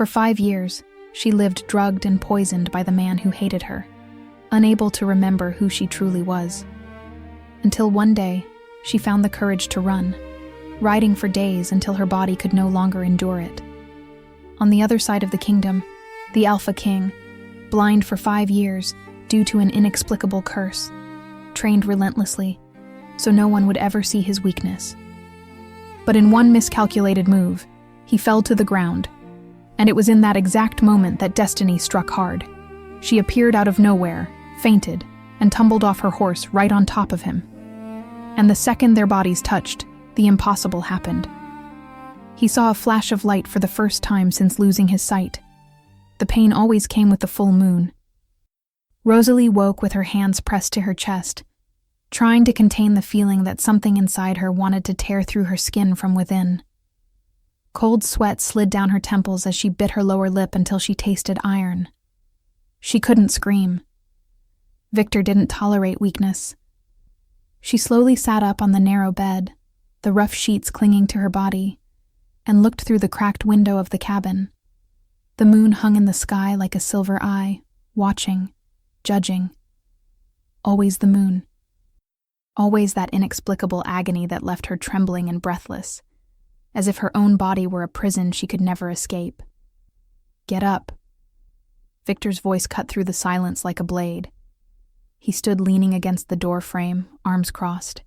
For 5 years, she lived drugged and poisoned by the man who hated her, unable to remember who she truly was. Until one day, she found the courage to run, riding for days until her body could no longer endure it. On the other side of the kingdom, the Alpha King, blind for 5 years due to an inexplicable curse, trained relentlessly so no one would ever see his weakness. But in one miscalculated move, he fell to the ground, and it was in that exact moment that destiny struck hard. She appeared out of nowhere, fainted, and tumbled off her horse right on top of him. And the second their bodies touched, the impossible happened. He saw a flash of light for the first time since losing his sight. The pain always came with the full moon. Rosalie woke with her hands pressed to her chest, trying to contain the feeling that something inside her wanted to tear through her skin from within. Cold sweat slid down her temples as she bit her lower lip until she tasted iron. She couldn't scream. Victor didn't tolerate weakness. She slowly sat up on the narrow bed, the rough sheets clinging to her body, and looked through the cracked window of the cabin. The moon hung in the sky like a silver eye, watching, judging. Always the moon. Always that inexplicable agony that left her trembling and breathless, as if her own body were a prison she could never escape. "Get up." Victor's voice cut through the silence like a blade. He stood leaning against the door frame, arms crossed,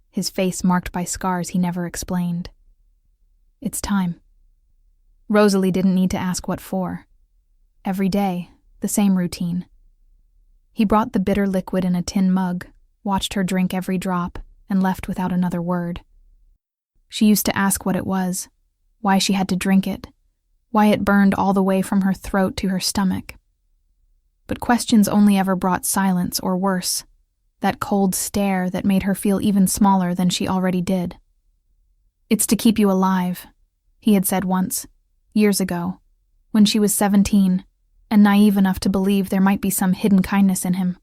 his face marked by scars he never explained. "It's time." Rosalie didn't need to ask what for. Every day, the same routine. He brought the bitter liquid in a tin mug, watched her drink every drop, and left without another word. She used to ask what it was, why she had to drink it, why it burned all the way from her throat to her stomach. But questions only ever brought silence or worse, that cold stare that made her feel even smaller than she already did. "It's to keep you alive," he had said once, years ago, when she was 17 and naive enough to believe there might be some hidden kindness in him.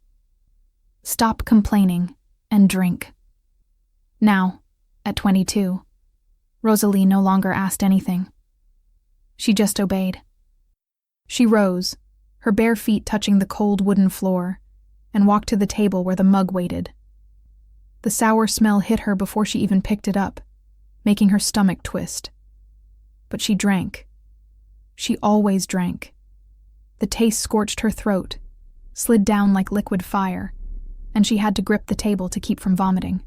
Stop complaining and drink. Now, at 22, Rosalie no longer asked anything. She just obeyed. She rose, her bare feet touching the cold wooden floor, and walked to the table where the mug waited. The sour smell hit her before she even picked it up, making her stomach twist. But she drank. She always drank. The taste scorched her throat, slid down like liquid fire, and she had to grip the table to keep from vomiting.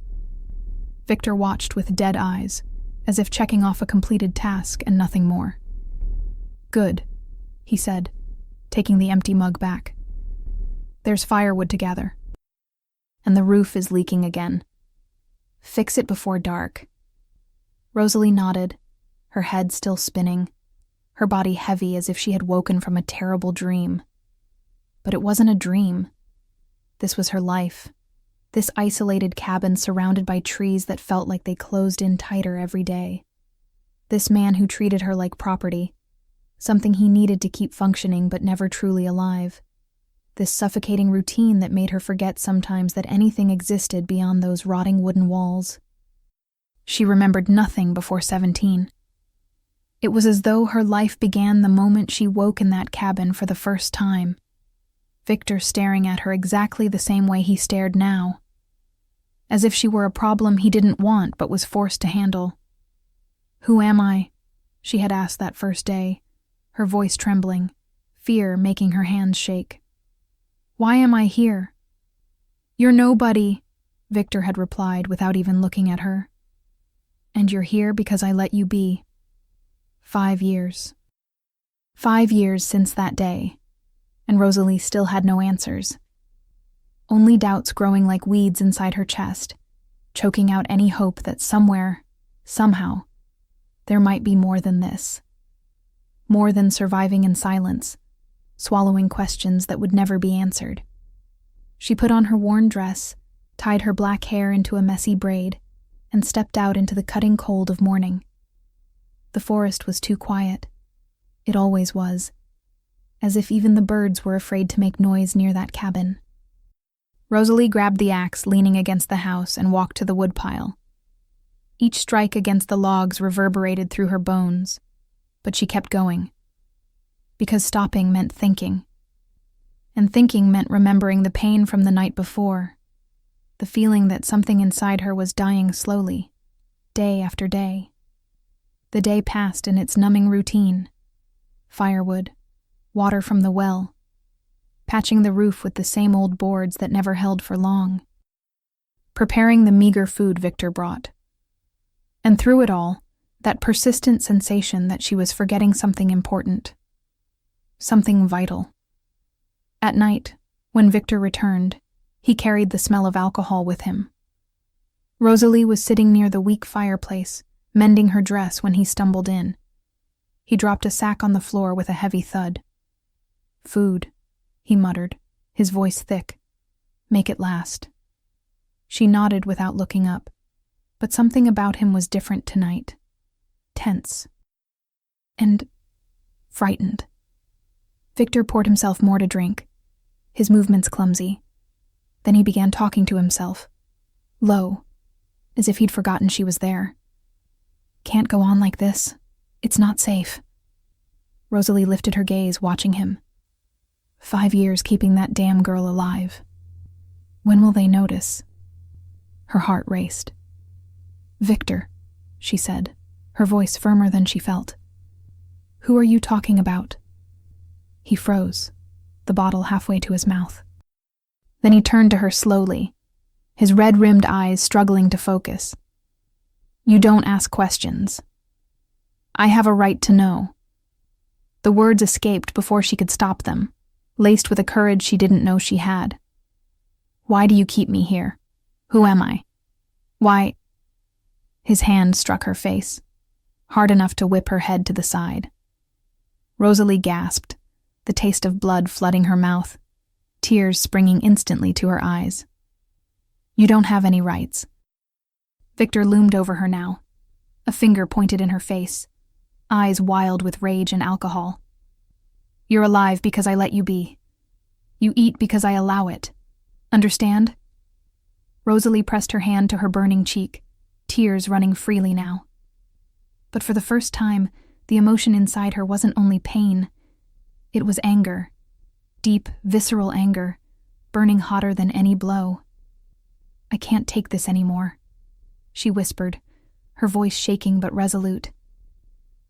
Victor watched with dead eyes, as if checking off a completed task and nothing more. "Good," he said, taking the empty mug back. "There's firewood to gather. And the roof is leaking again. Fix it before dark." Rosalie nodded, her head still spinning, her body heavy as if she had woken from a terrible dream. But it wasn't a dream. This was her life. This isolated cabin surrounded by trees that felt like they closed in tighter every day. This man who treated her like property, something he needed to keep functioning but never truly alive. This suffocating routine that made her forget sometimes that anything existed beyond those rotting wooden walls. She remembered nothing before 17. It was as though her life began the moment she woke in that cabin for the first time. Victor staring at her exactly the same way he stared now. As if she were a problem he didn't want but was forced to handle. "Who am I?" she had asked that first day, her voice trembling, fear making her hands shake. "Why am I here?" "You're nobody," Victor had replied without even looking at her. "And you're here because I let you be." 5 years. 5 years since that day, and Rosalie still had no answers. Only doubts growing like weeds inside her chest, choking out any hope that somewhere, somehow, there might be more than this. More than surviving in silence, swallowing questions that would never be answered. She put on her worn dress, tied her black hair into a messy braid, and stepped out into the cutting cold of morning. The forest was too quiet. It always was, as if even the birds were afraid to make noise near that cabin. Rosalie grabbed the axe leaning against the house and walked to the woodpile. Each strike against the logs reverberated through her bones, but she kept going. because stopping meant thinking. And thinking meant remembering the pain from the night before, the feeling that something inside her was dying slowly, day after day. The day passed in its numbing routine: firewood, water from the well, patching the roof with the same old boards that never held for long, preparing the meager food Victor brought. And through it all, that persistent sensation that she was forgetting something important, something vital. At night, when Victor returned, he carried the smell of alcohol with him. Rosalie was sitting near the weak fireplace, mending her dress when he stumbled in. He dropped a sack on the floor with a heavy thud. "Food," he muttered, his voice thick. "Make it last." She nodded without looking up, but something about him was different tonight. Tense. And frightened. Victor poured himself more to drink, his movements clumsy. Then he began talking to himself, low, as if he'd forgotten she was there. "Can't go on like this. It's not safe." Rosalie lifted her gaze, watching him. 5 years keeping that damn girl alive. When will they notice? Her heart raced. "Victor," she said, her voice firmer than she felt. "Who are you talking about?" He froze, the bottle halfway to his mouth. Then he turned to her slowly, his red-rimmed eyes struggling to focus. "You don't ask questions. I have a right to know." The words escaped before she could stop them, laced with a courage she didn't know she had. "Why do you keep me here? Who am I? Why?" His hand struck her face, hard enough to whip her head to the side. Rosalie gasped, the taste of blood flooding her mouth, tears springing instantly to her eyes. "You don't have any rights." Victor loomed over her now, a finger pointed in her face, eyes wild with rage and alcohol. "You're alive because I let you be. You eat because I allow it. Understand?" Rosalie pressed her hand to her burning cheek, tears running freely now. But for the first time, the emotion inside her wasn't only pain. It was anger, deep, visceral anger, burning hotter than any blow. "I can't take this anymore," she whispered, her voice shaking but resolute.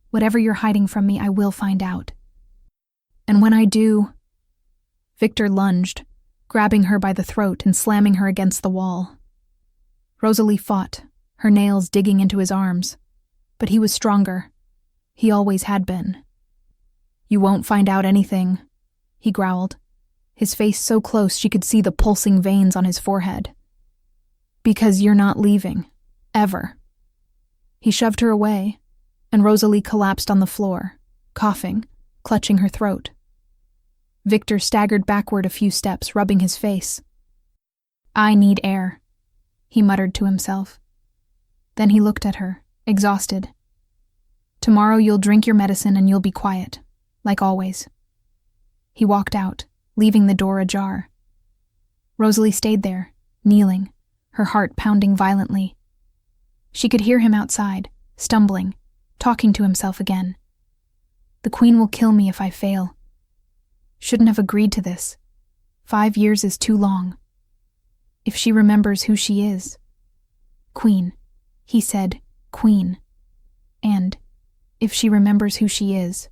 "Whatever you're hiding from me, I will find out. And when I do..." Victor lunged, grabbing her by the throat and slamming her against the wall. Rosalie fought, her nails digging into his arms, but he was stronger. He always had been. "You won't find out anything," he growled, his face so close she could see the pulsing veins on his forehead. "Because you're not leaving. Ever." He shoved her away, and Rosalie collapsed on the floor, coughing, clutching her throat. Victor staggered backward a few steps, rubbing his face. "I need air," he muttered to himself. Then he looked at her, exhausted. "Tomorrow you'll drink your medicine and you'll be quiet, like always." He walked out, leaving the door ajar. Rosalie stayed there, kneeling, her heart pounding violently. She could hear him outside, stumbling, talking to himself again. "The Queen will kill me if I fail. Shouldn't have agreed to this. 5 years is too long. If she remembers who she is." "Queen," he said, "Queen. And if she remembers who she is."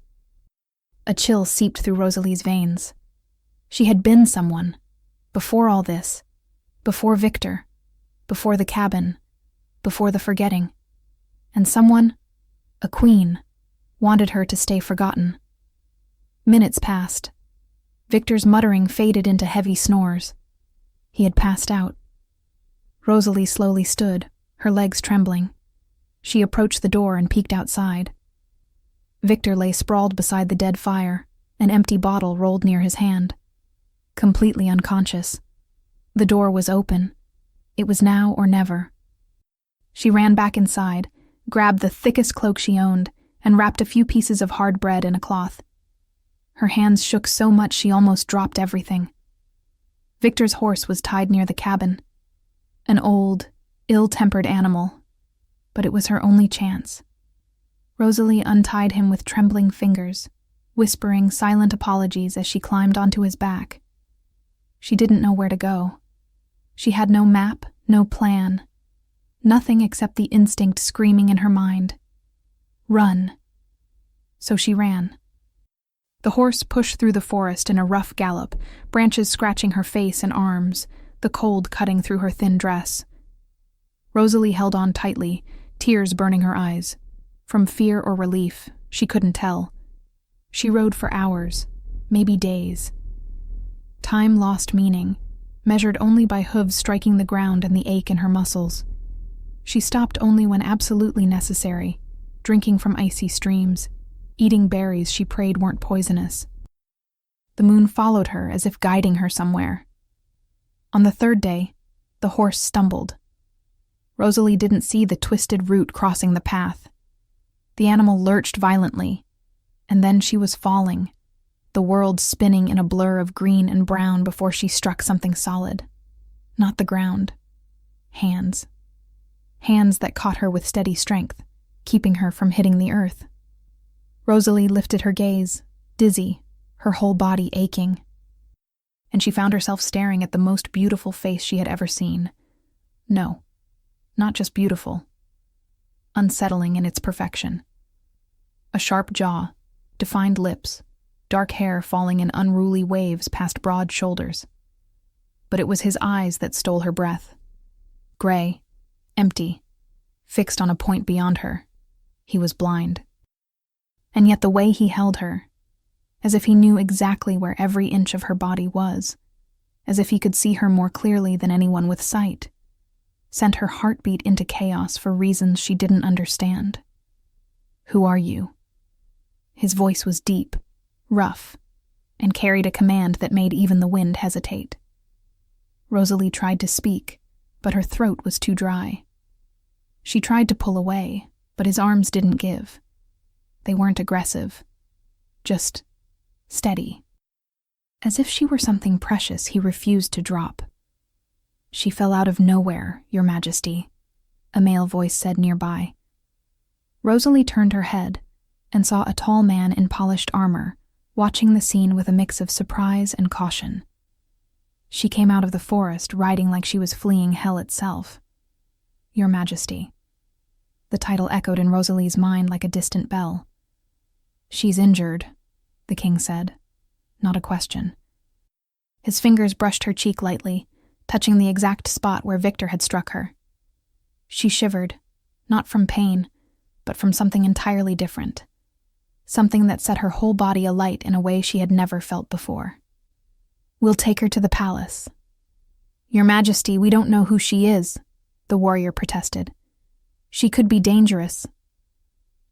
A chill seeped through Rosalie's veins. She had been someone, before all this, before Victor, before the cabin, before the forgetting. And someone, a queen, wanted her to stay forgotten. Minutes passed. Victor's muttering faded into heavy snores. He had passed out. Rosalie slowly stood, her legs trembling. She approached the door and peeked outside. Victor lay sprawled beside the dead fire, an empty bottle rolled near his hand. Completely unconscious. The door was open. It was now or never. She ran back inside, grabbed the thickest cloak she owned, and wrapped a few pieces of hard bread in a cloth. Her hands shook so much she almost dropped everything. Victor's horse was tied near the cabin. An old, ill-tempered animal, but it was her only chance. Rosalie untied him with trembling fingers, whispering silent apologies as she climbed onto his back. She didn't know where to go. She had no map, no plan, nothing except the instinct screaming in her mind. Run. So she ran. The horse pushed through the forest in a rough gallop, branches scratching her face and arms, the cold cutting through her thin dress. Rosalie held on tightly, tears burning her eyes. From fear or relief, she couldn't tell. She rode for hours, maybe days. Time lost meaning, measured only by hooves striking the ground and the ache in her muscles. She stopped only when absolutely necessary, drinking from icy streams, eating berries she prayed weren't poisonous. The moon followed her as if guiding her somewhere. On the third day, the horse stumbled. Rosalie didn't see the twisted root crossing the path. The animal lurched violently, and then she was falling, the world spinning in a blur of green and brown before she struck something solid. Not the ground. Hands. Hands that caught her with steady strength, keeping her from hitting the earth. Rosalie lifted her gaze, dizzy, her whole body aching. And she found herself staring at the most beautiful face she had ever seen. No, not just beautiful. Unsettling in its perfection. A sharp jaw, defined lips, dark hair falling in unruly waves past broad shoulders. But it was his eyes that stole her breath. Gray, empty, fixed on a point beyond her. He was blind. And yet the way he held her, as if he knew exactly where every inch of her body was, as if he could see her more clearly than anyone with sight, sent her heartbeat into chaos for reasons she didn't understand. "Who are you?" His voice was deep, rough, and carried a command that made even the wind hesitate. Rosalie tried to speak, but her throat was too dry. She tried to pull away, but his arms didn't give. They weren't aggressive, just steady. As if she were something precious he refused to drop. "She fell out of nowhere, Your Majesty," a male voice said nearby. Rosalie turned her head and saw a tall man in polished armor, watching the scene with a mix of surprise and caution. She came out of the forest riding like she was fleeing hell itself. "Your Majesty." The title echoed in Rosalie's mind like a distant bell. "She's injured," the king said. Not a question. His fingers brushed her cheek lightly, touching the exact spot where Victor had struck her. She shivered, not from pain, but from something entirely different. Something that set her whole body alight in a way she had never felt before. "We'll take her to the palace." "Your Majesty, we don't know who she is," the warrior protested. "She could be dangerous."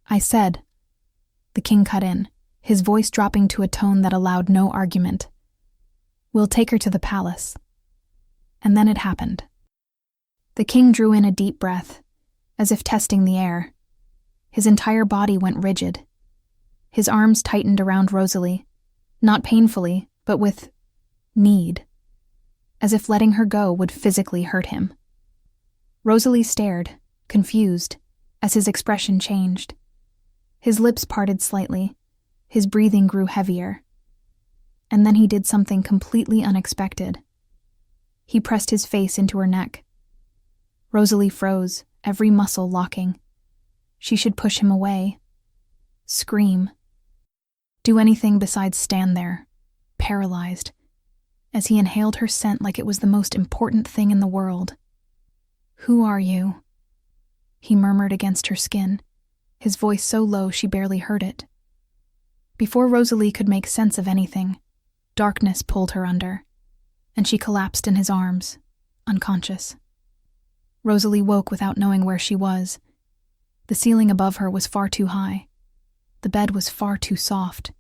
"I said," the king cut in, his voice dropping to a tone that allowed no argument. "We'll take her to the palace." And then it happened. The king drew in a deep breath, as if testing the air. His entire body went rigid. His arms tightened around Rosalie, not painfully, but with need, as if letting her go would physically hurt him. Rosalie stared, confused, as his expression changed. His lips parted slightly, his breathing grew heavier. And then he did something completely unexpected. He pressed his face into her neck. Rosalie froze, every muscle locking. She should push him away. Scream. Do anything besides stand there, paralyzed, as he inhaled her scent like it was the most important thing in the world. "Who are you?" he murmured against her skin, his voice so low she barely heard it. Before Rosalie could make sense of anything, darkness pulled her under, and she collapsed in his arms, unconscious. Rosalie woke without knowing where she was. The ceiling above her was far too high. The bed was far too soft.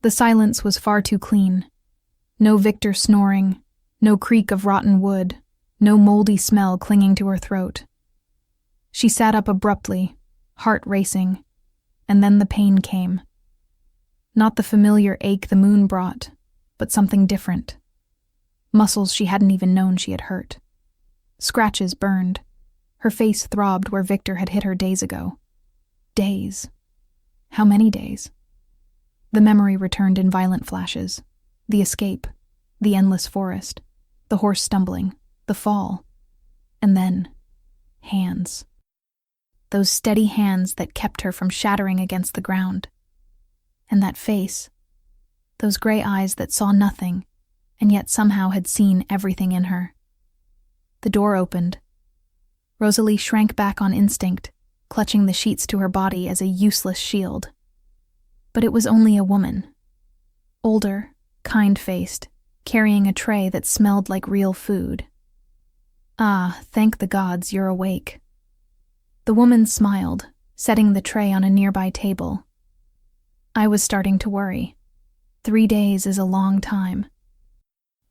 The silence was far too clean. No Victor snoring, no creak of rotten wood, no moldy smell clinging to her throat. She sat up abruptly, heart racing, and then the pain came. Not the familiar ache the moon brought, but something different. Muscles she hadn't even known she had hurt. Scratches burned. Her face throbbed where Victor had hit her days ago. Days. How many days? The memory returned in violent flashes. The escape, the endless forest, the horse stumbling, the fall, and then hands. Those steady hands that kept her from shattering against the ground. And that face, those gray eyes that saw nothing, and yet somehow had seen everything in her. The door opened. Rosalie shrank back on instinct, clutching the sheets to her body as a useless shield. But it was only a woman. Older, kind-faced, carrying a tray that smelled like real food. "Ah, thank the gods you're awake." The woman smiled, setting the tray on a nearby table. I was starting to worry. 3 days is a long time.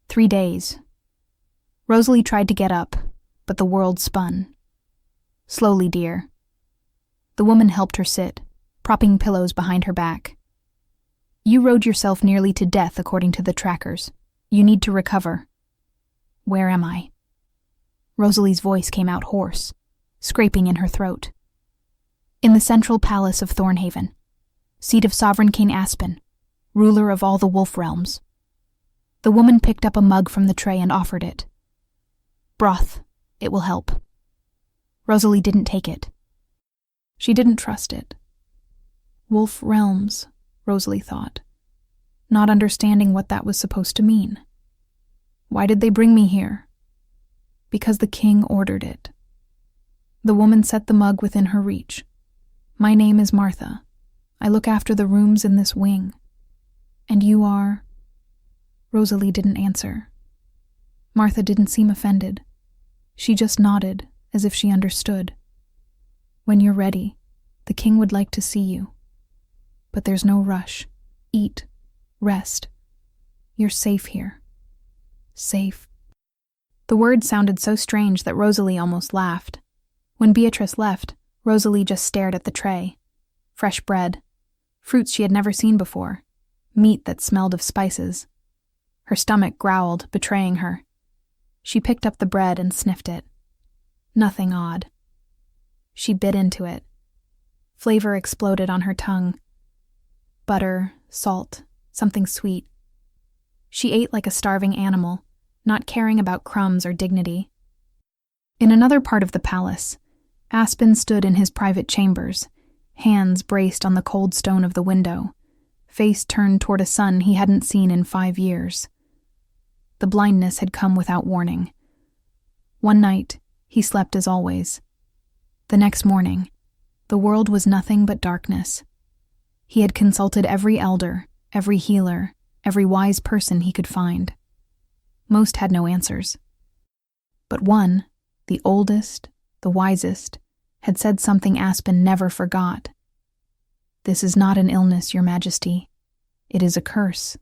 3 days. Rosalie tried to get up, but the world spun. "Slowly, dear." The woman helped her sit, propping pillows behind her back. "You rode yourself nearly to death according to the trackers. You need to recover." "Where am I?" Rosalie's voice came out hoarse, scraping in her throat. "In the central palace of Thornhaven, seat of Sovereign King Aspen, ruler of all the wolf realms." The woman picked up a mug from the tray and offered it. "Broth. It will help." Rosalie didn't take it. She didn't trust it. Wolf realms, Rosalie thought, not understanding what that was supposed to mean. Why did they bring me here? Because the king ordered it. The woman set the mug within her reach. "My name is Martha. I look after the rooms in this wing. And you are?" Rosalie didn't answer. Martha didn't seem offended. She just nodded, as if she understood. "When you're ready, the king would like to see you. But there's no rush. Eat. Rest. You're safe here." Safe. The word sounded so strange that Rosalie almost laughed. When Beatrice left, Rosalie just stared at the tray. Fresh bread. Fruits she had never seen before. Meat that smelled of spices. Her stomach growled, betraying her. She picked up the bread and sniffed it. Nothing odd. She bit into it. Flavor exploded on her tongue. Butter, salt, something sweet. She ate like a starving animal, not caring about crumbs or dignity. In another part of the palace, Aspen stood in his private chambers, hands braced on the cold stone of the window, face turned toward a sun he hadn't seen in 5 years. The blindness had come without warning. One night, he slept as always. The next morning, the world was nothing but darkness. He had consulted every elder, every healer, every wise person he could find. Most had no answers. But one, the oldest, the wisest, had said something Aspen never forgot. "This is not an illness, Your Majesty. It is a curse.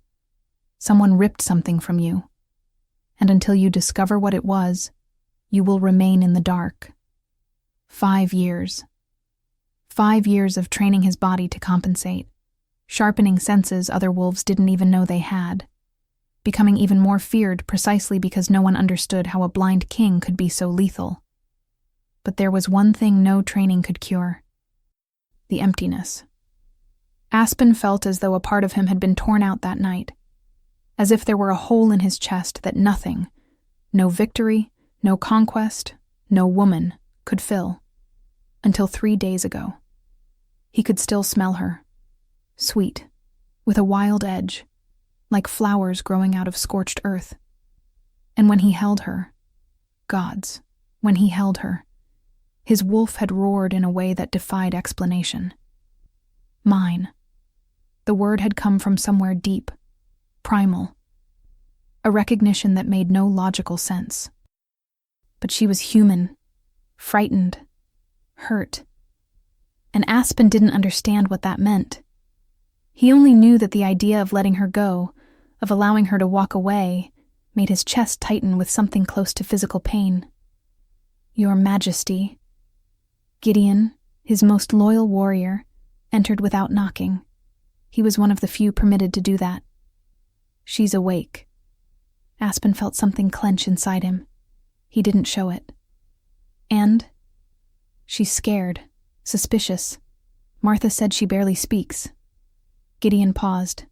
Someone ripped something from you. And until you discover what it was, you will remain in the dark." 5 years. 5 years of training his body to compensate, sharpening senses other wolves didn't even know they had, becoming even more feared precisely because no one understood how a blind king could be so lethal. But there was one thing no training could cure: the emptiness. Aspen felt as though a part of him had been torn out that night, as if there were a hole in his chest that nothing, no victory, no conquest, no woman, could fill. Until 3 days ago. He could still smell her. Sweet, with a wild edge, like flowers growing out of scorched earth. And when he held her, gods, when he held her, his wolf had roared in a way that defied explanation. Mine. The word had come from somewhere deep, primal. A recognition that made no logical sense. But she was human, frightened, hurt. And Aspen didn't understand what that meant. He only knew that the idea of letting her go, of allowing her to walk away, made his chest tighten with something close to physical pain. Your Majesty. Gideon, his most loyal warrior, entered without knocking. He was one of the few permitted to do that. She's awake. Aspen felt something clench inside him. He didn't show it. And she's scared, suspicious. Martha said she barely speaks. Gideon paused.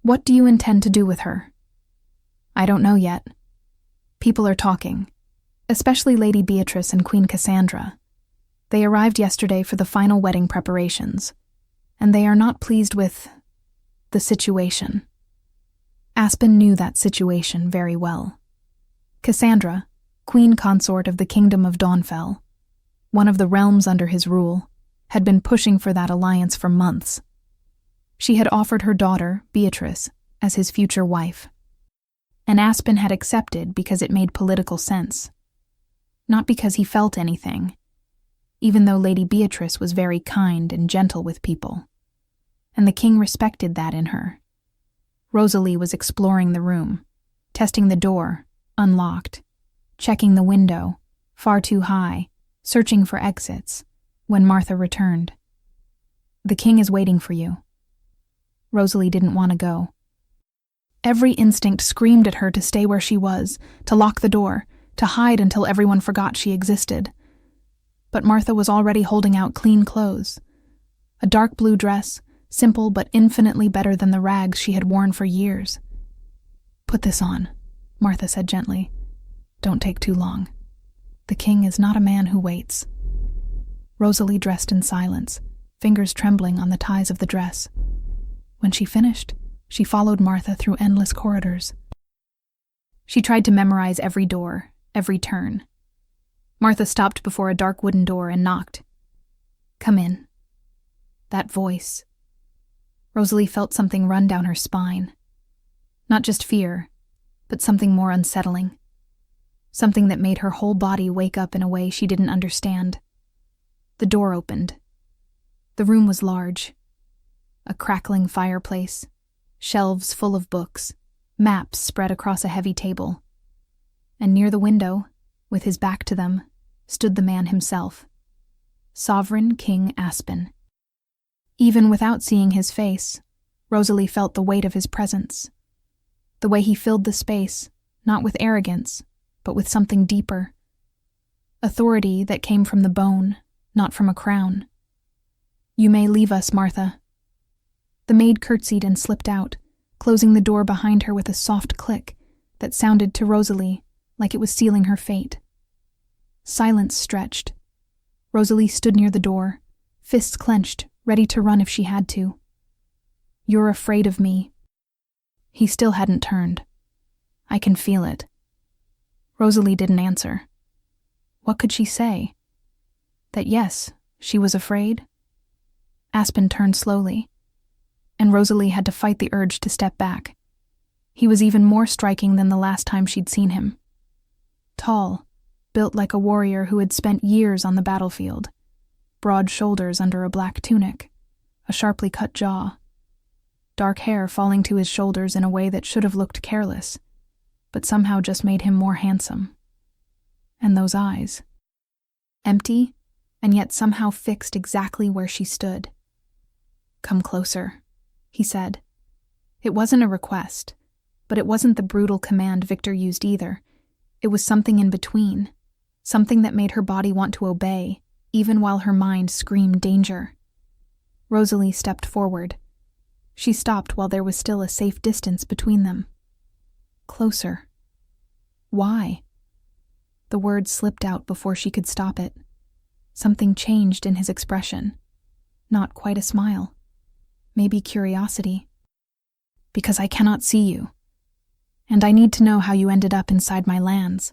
"What do you intend to do with her?" "I don't know yet. People are talking, especially Lady Beatrice and Queen Cassandra. They arrived yesterday for the final wedding preparations, and they are not pleased with the situation." Aspen knew that situation very well. Cassandra, queen consort of the Kingdom of Dawnfell, one of the realms under his rule, had been pushing for that alliance for months. She had offered her daughter, Beatrice, as his future wife. And Aspen had accepted because it made political sense. Not because he felt anything, even though Lady Beatrice was very kind and gentle with people. And the king respected that in her. Rosalie was exploring the room, testing the door, unlocked, checking the window, far too high, searching for exits, when Martha returned. "The king is waiting for you." Rosalie didn't want to go. Every instinct screamed at her to stay where she was, to lock the door, to hide until everyone forgot she existed. But Martha was already holding out clean clothes. A dark blue dress, simple but infinitely better than the rags she had worn for years. "Put this on," Martha said gently. "Don't take too long. The king is not a man who waits." Rosalie dressed in silence, fingers trembling on the ties of the dress. When she finished, she followed Martha through endless corridors. She tried to memorize every door, every turn. Martha stopped before a dark wooden door and knocked. "Come in." That voice. Rosalie felt something run down her spine. Not just fear, but something more unsettling. Something that made her whole body wake up in a way she didn't understand. The door opened. The room was large. A crackling fireplace, shelves full of books, maps spread across a heavy table. And near the window, with his back to them, stood the man himself, Sovereign King Aspen. Even without seeing his face, Rosalie felt the weight of his presence. The way he filled the space, not with arrogance, but with something deeper. Authority that came from the bone, not from a crown. "You may leave us, Martha." The maid curtsied and slipped out, closing the door behind her with a soft click that sounded to Rosalie like it was sealing her fate. Silence stretched. Rosalie stood near the door, fists clenched, ready to run if she had to. "You're afraid of me." He still hadn't turned. "I can feel it." Rosalie didn't answer. What could she say? That yes, she was afraid? Aspen turned slowly, and Rosalie had to fight the urge to step back. He was even more striking than the last time she'd seen him. Tall, built like a warrior who had spent years on the battlefield. Broad shoulders under a black tunic, a sharply cut jaw. Dark hair falling to his shoulders in a way that should have looked careless, but somehow just made him more handsome. And those eyes. Empty, and yet somehow fixed exactly where she stood. "Come closer," he said. It wasn't a request, but it wasn't the brutal command Victor used either. It was something in between, something that made her body want to obey, even while her mind screamed danger. Rosalie stepped forward. She stopped while there was still a safe distance between them. Closer. Why? The word slipped out before she could stop it. Something changed in his expression. Not quite a smile. Maybe curiosity. "Because I cannot see you. And I need to know how you ended up inside my lands."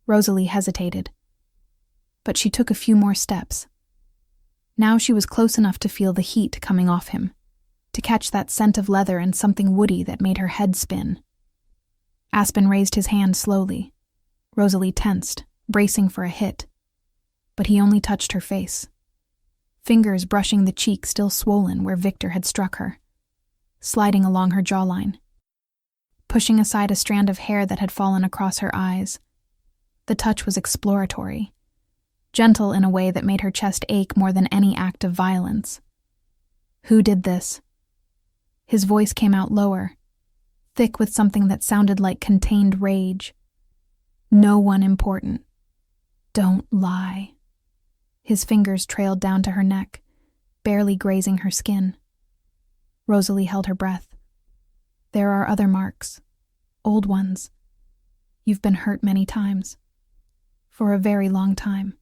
Rosalie hesitated. But she took a few more steps. Now she was close enough to feel the heat coming off him, to catch that scent of leather and something woody that made her head spin. Aspen raised his hand slowly. Rosalie tensed, bracing for a hit. But he only touched her face. Fingers brushing the cheek still swollen where Victor had struck her, sliding along her jawline, pushing aside a strand of hair that had fallen across her eyes. The touch was exploratory, gentle in a way that made her chest ache more than any act of violence. "Who did this?" His voice came out lower, thick with something that sounded like contained rage. "No one important. Don't lie." His fingers trailed down to her neck, barely grazing her skin. Rosalie held her breath. There are other marks. Old ones. You've been hurt many times. For a very long time.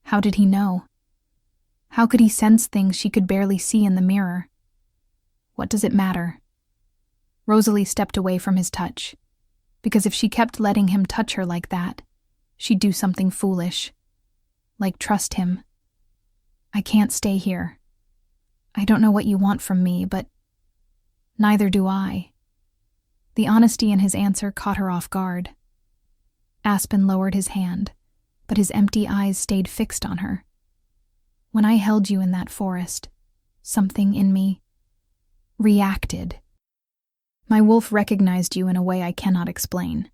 How did he know? How could he sense things she could barely see in the mirror? What does it matter? Rosalie stepped away from his touch, because if she kept letting him touch her like that, she'd do something foolish. Like trust him. I can't stay here. I don't know what you want from me, but neither do I. The honesty in his answer caught her off guard. Aspen lowered his hand, but his empty eyes stayed fixed on her. When I held you in that forest, something in me reacted. My wolf recognized you in a way I cannot explain.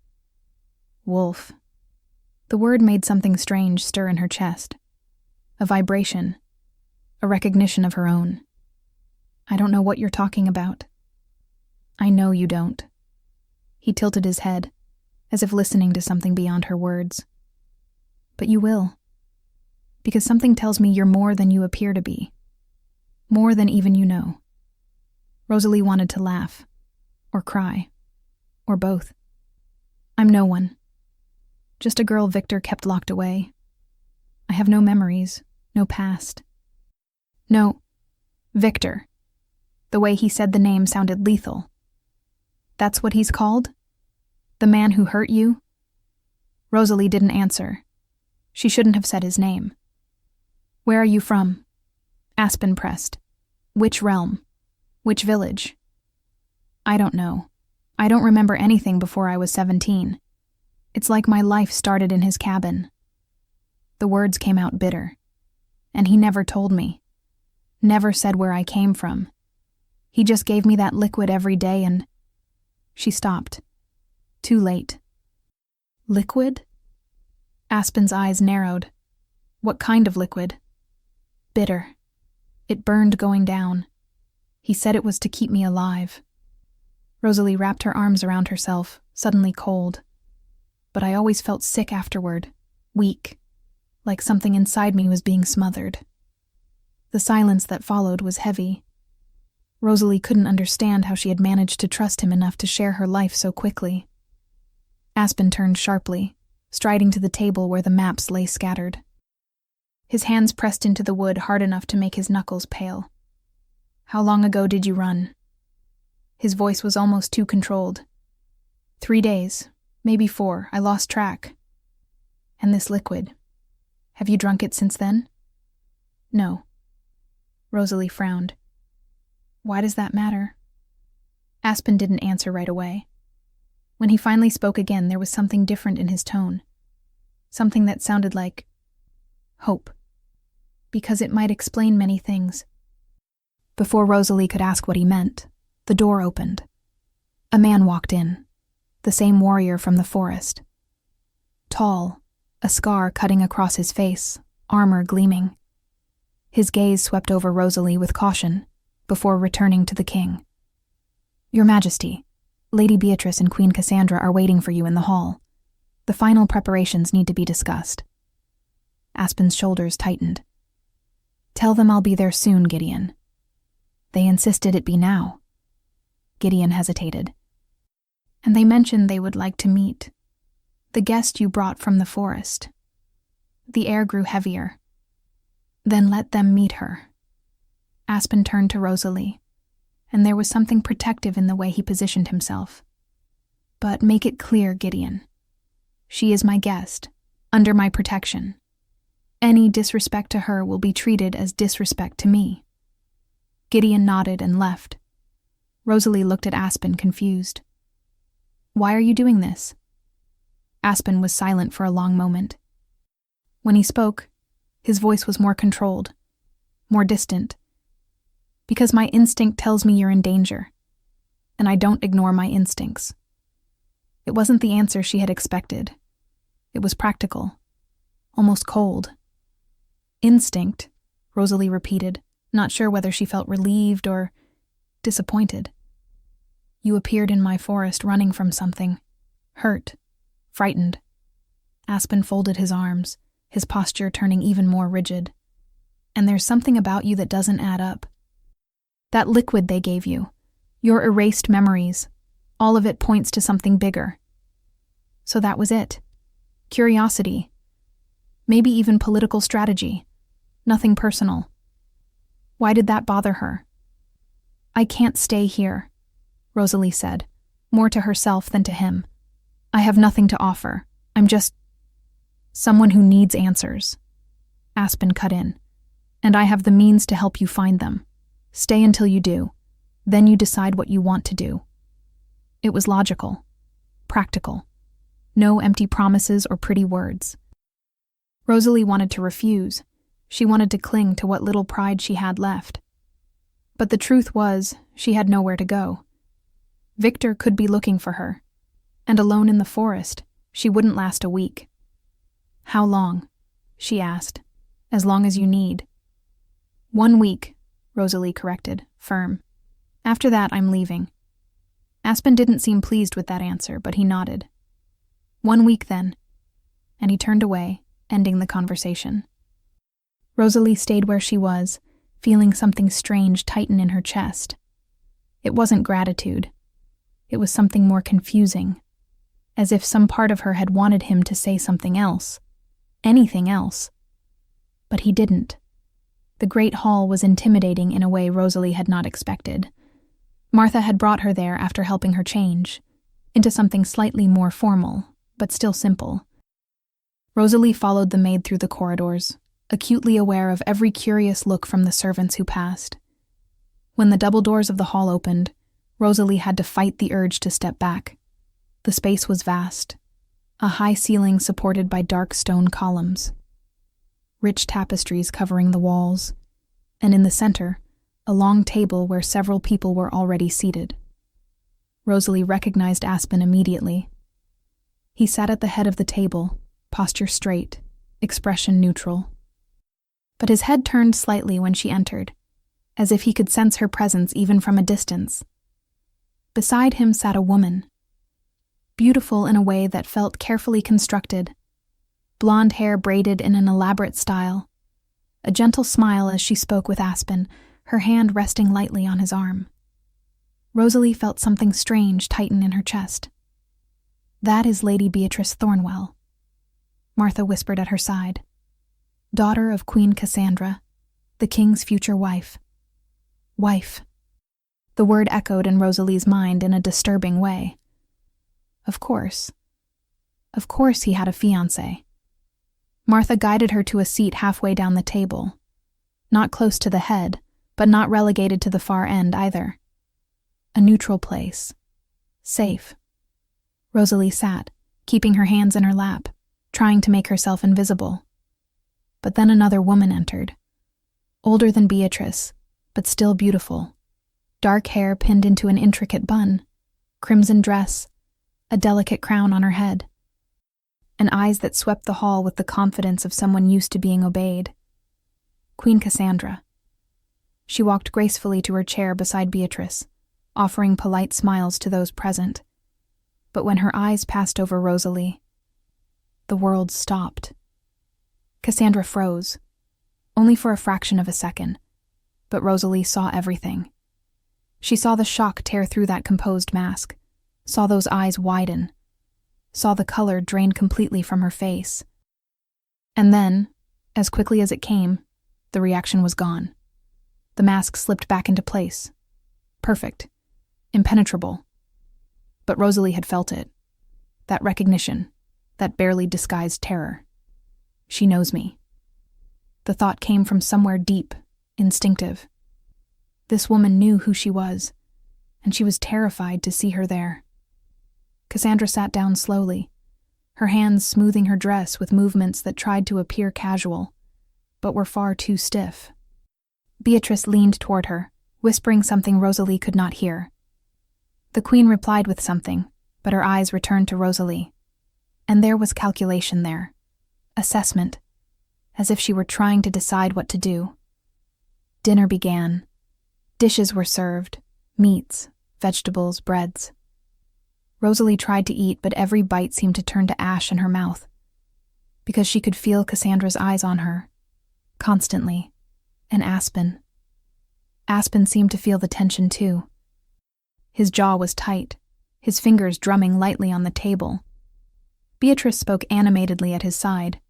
Wolf. The word made something strange stir in her chest. A vibration. A recognition of her own. I don't know what you're talking about. I know you don't. He tilted his head, as if listening to something beyond her words. But you will. Because something tells me you're more than you appear to be. More than even you know. Rosalie wanted to laugh. Or cry. Or both. I'm no one. Just a girl Victor kept locked away. I have no memories, no past. No, Victor. The way he said the name sounded lethal. That's what he's called? The man who hurt you? Rosalie didn't answer. She shouldn't have said his name. Where are you from? Aspen pressed. Which realm? Which village? I don't know. I don't remember anything before I was 17. It's like my life started in his cabin. The words came out bitter. And he never told me. Never said where I came from. He just gave me that liquid every day and... She stopped. Too late. Liquid? Aspen's eyes narrowed. What kind of liquid? Bitter. It burned going down. He said it was to keep me alive. Rosalie wrapped her arms around herself, suddenly cold. But I always felt sick afterward, weak, like something inside me was being smothered. The silence that followed was heavy. Rosalie couldn't understand how she had managed to trust him enough to share her life so quickly. Aspen turned sharply, striding to the table where the maps lay scattered. His hands pressed into the wood hard enough to make his knuckles pale. How long ago did you run? His voice was almost too controlled. 3 days, maybe 4, I lost track. And this liquid, have you drunk it since then? No. Rosalie frowned. Why does that matter? Aspen didn't answer right away. When he finally spoke again, there was something different in his tone. Something that sounded like hope. Because it might explain many things. Before Rosalie could ask what he meant, the door opened. A man walked in, the same warrior from the forest. Tall, a scar cutting across his face, armor gleaming. His gaze swept over Rosalie with caution, before returning to the king. Your Majesty, Lady Beatrice and Queen Cassandra are waiting for you in the hall. The final preparations need to be discussed. Aspen's shoulders tightened. Tell them I'll be there soon, Gideon. They insisted it be now. Gideon hesitated. And they mentioned they would like to meet. The guest you brought from the forest. The air grew heavier. Then let them meet her. Aspen turned to Rosalie, and there was something protective in the way he positioned himself. But make it clear, Gideon. She is my guest, under my protection. Any disrespect to her will be treated as disrespect to me. Gideon nodded and left. Rosalie looked at Aspen, confused. Why are you doing this? Aspen was silent for a long moment. When he spoke, his voice was more controlled, more distant. Because my instinct tells me you're in danger, and I don't ignore my instincts. It wasn't the answer she had expected. It was practical, almost cold. Instinct, Rosalie repeated, not sure whether she felt relieved or disappointed. You appeared in my forest running from something, hurt, frightened. Aspen folded his arms, his posture turning even more rigid. And there's something about you that doesn't add up. That liquid they gave you, your erased memories, all of it points to something bigger. So that was it. Curiosity. Maybe even political strategy. Nothing personal. Why did that bother her? I can't stay here, Rosalie said, more to herself than to him. I have nothing to offer. I'm just someone who needs answers. Aspen cut in. And I have the means to help you find them. Stay until you do. Then you decide what you want to do. It was logical. Practical. No empty promises or pretty words. Rosalie wanted to refuse. She wanted to cling to what little pride she had left. But the truth was, she had nowhere to go. Victor could be looking for her. And alone in the forest, she wouldn't last a week. How long? She asked. As long as you need. 1 week, Rosalie corrected, firm. After that, I'm leaving. Aspen didn't seem pleased with that answer, but he nodded. 1 week, then. And he turned away, ending the conversation. Rosalie stayed where she was, feeling something strange tighten in her chest. It wasn't gratitude. It was something more confusing, as if some part of her had wanted him to say something else, anything else. But he didn't. The great hall was intimidating in a way Rosalie had not expected. Martha had brought her there after helping her change, into something slightly more formal, but still simple. Rosalie followed the maid through the corridors, acutely aware of every curious look from the servants who passed. When the double doors of the hall opened, Rosalie had to fight the urge to step back. The space was vast, a high ceiling supported by dark stone columns, rich tapestries covering the walls, and in the center, a long table where several people were already seated. Rosalie recognized Aspen immediately. He sat at the head of the table, posture straight, expression neutral. But his head turned slightly when she entered, as if he could sense her presence even from a distance. Beside him sat a woman, beautiful in a way that felt carefully constructed, blonde hair braided in an elaborate style, a gentle smile as she spoke with Aspen, her hand resting lightly on his arm. Rosalie felt something strange tighten in her chest. That is Lady Beatrice Thornwell, Martha whispered at her side. Daughter of Queen Cassandra, the king's future wife. Wife. The word echoed in Rosalie's mind in a disturbing way. Of course he had a fiancé. Martha guided her to a seat halfway down the table. Not close to the head, but not relegated to the far end either. A neutral place. Safe. Rosalie sat, keeping her hands in her lap, trying to make herself invisible. But then another woman entered. Older than Beatrice, but still beautiful. Dark hair pinned into an intricate bun, crimson dress, a delicate crown on her head, and eyes that swept the hall with the confidence of someone used to being obeyed. Queen Cassandra. She walked gracefully to her chair beside Beatrice, offering polite smiles to those present. But when her eyes passed over Rosalie, the world stopped. Cassandra froze, only for a fraction of a second, but Rosalie saw everything. She saw the shock tear through that composed mask, saw those eyes widen, saw the color drain completely from her face. And then, as quickly as it came, the reaction was gone. The mask slipped back into place. Perfect. Impenetrable. But Rosalie had felt it. That recognition, that barely disguised terror. She knows me. The thought came from somewhere deep, instinctive. This woman knew who she was, and she was terrified to see her there. Cassandra sat down slowly, her hands smoothing her dress with movements that tried to appear casual, but were far too stiff. Beatrice leaned toward her, whispering something Rosalie could not hear. The queen replied with something, but her eyes returned to Rosalie. And there was calculation there. Assessment, as if she were trying to decide what to do. Dinner began. Dishes were served, meats, vegetables, breads. Rosalie tried to eat, but every bite seemed to turn to ash in her mouth, because she could feel Cassandra's eyes on her, constantly, and Aspen. Aspen seemed to feel the tension too. His jaw was tight, his fingers drumming lightly on the table. Beatrice spoke animatedly at his side,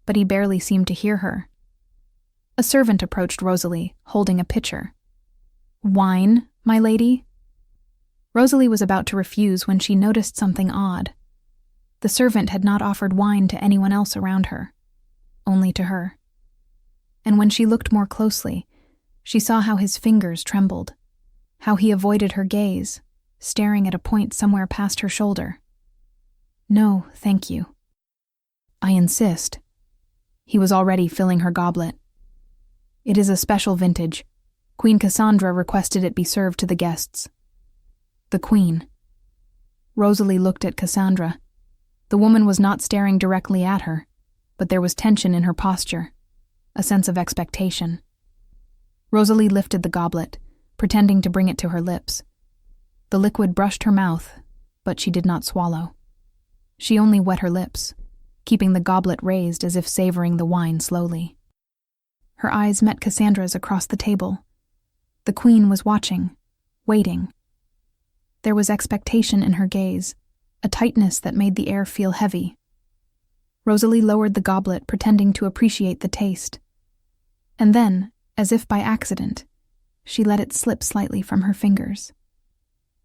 but he barely seemed to hear her. A servant approached Rosalie, holding a pitcher. "Wine, my lady?" Rosalie was about to refuse when she noticed something odd. The servant had not offered wine to anyone else around her, only to her. And when she looked more closely, she saw how his fingers trembled, how he avoided her gaze, staring at a point somewhere past her shoulder. "No, thank you." "I insist." He was already filling her goblet. "It is a special vintage. Queen Cassandra requested it be served to the guests." The Queen. Rosalie looked at Cassandra. The woman was not staring directly at her, but there was tension in her posture, a sense of expectation. Rosalie lifted the goblet, pretending to bring it to her lips. The liquid brushed her mouth, but she did not swallow. She only wet her lips, keeping the goblet raised as if savoring the wine slowly. Her eyes met Cassandra's across the table. The Queen was watching, waiting. There was expectation in her gaze, a tightness that made the air feel heavy. Rosalie lowered the goblet, pretending to appreciate the taste. And then, as if by accident, she let it slip slightly from her fingers.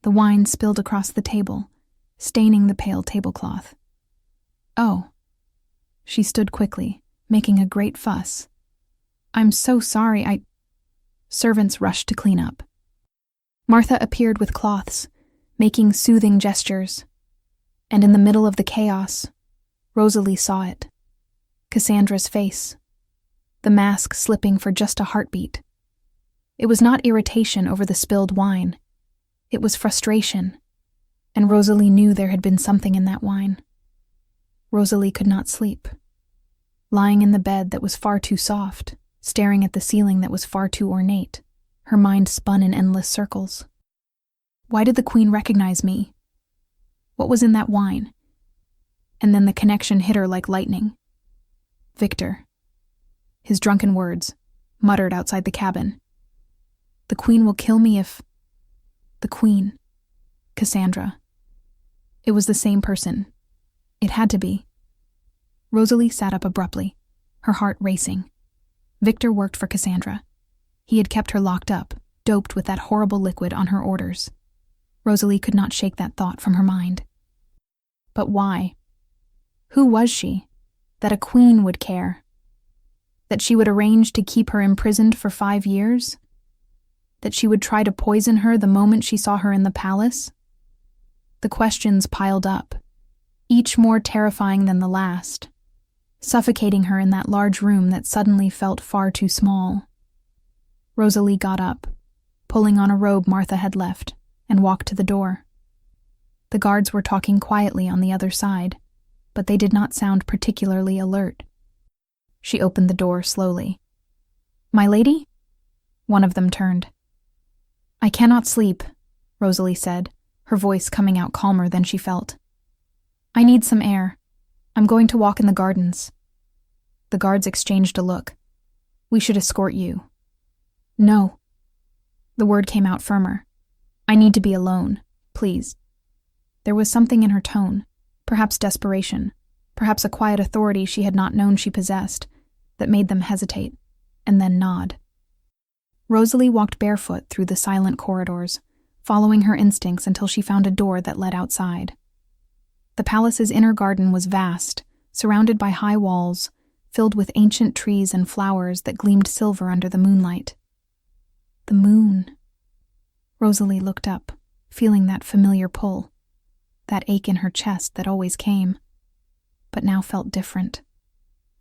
The wine spilled across the table, staining the pale tablecloth. "Oh." She stood quickly, making a great fuss. "I'm so sorry, Servants rushed to clean up. Martha appeared with cloths, making soothing gestures. And in the middle of the chaos, Rosalie saw it. Cassandra's face, the mask slipping for just a heartbeat. It was not irritation over the spilled wine. It was frustration, and Rosalie knew there had been something in that wine. Rosalie could not sleep. Lying in the bed that was far too soft, staring at the ceiling that was far too ornate, her mind spun in endless circles. Why did the Queen recognize me? What was in that wine? And then the connection hit her like lightning. Victor. His drunken words, muttered outside the cabin. "The Queen will kill me if..." The Queen. Cassandra. It was the same person. It had to be. Rosalie sat up abruptly, her heart racing. Victor worked for Cassandra. He had kept her locked up, doped with that horrible liquid on her orders. Rosalie could not shake that thought from her mind. But why? Who was she? That a queen would care? That she would arrange to keep her imprisoned for 5 years? That she would try to poison her the moment she saw her in the palace? The questions piled up, each more terrifying than the last, suffocating her in that large room that suddenly felt far too small. Rosalie got up, pulling on a robe Martha had left, and walked to the door. The guards were talking quietly on the other side, but they did not sound particularly alert. She opened the door slowly. "My lady?" One of them turned. "I cannot sleep," Rosalie said, her voice coming out calmer than she felt. "I need some air. I'm going to walk in the gardens." The guards exchanged a look. "We should escort you." "No." The word came out firmer. "I need to be alone, please." There was something in her tone, perhaps desperation, perhaps a quiet authority she had not known she possessed, that made them hesitate, and then nod. Rosalie walked barefoot through the silent corridors, following her instincts until she found a door that led outside. The palace's inner garden was vast, surrounded by high walls, filled with ancient trees and flowers that gleamed silver under the moonlight. The moon. Rosalie looked up, feeling that familiar pull, that ache in her chest that always came, but now felt different.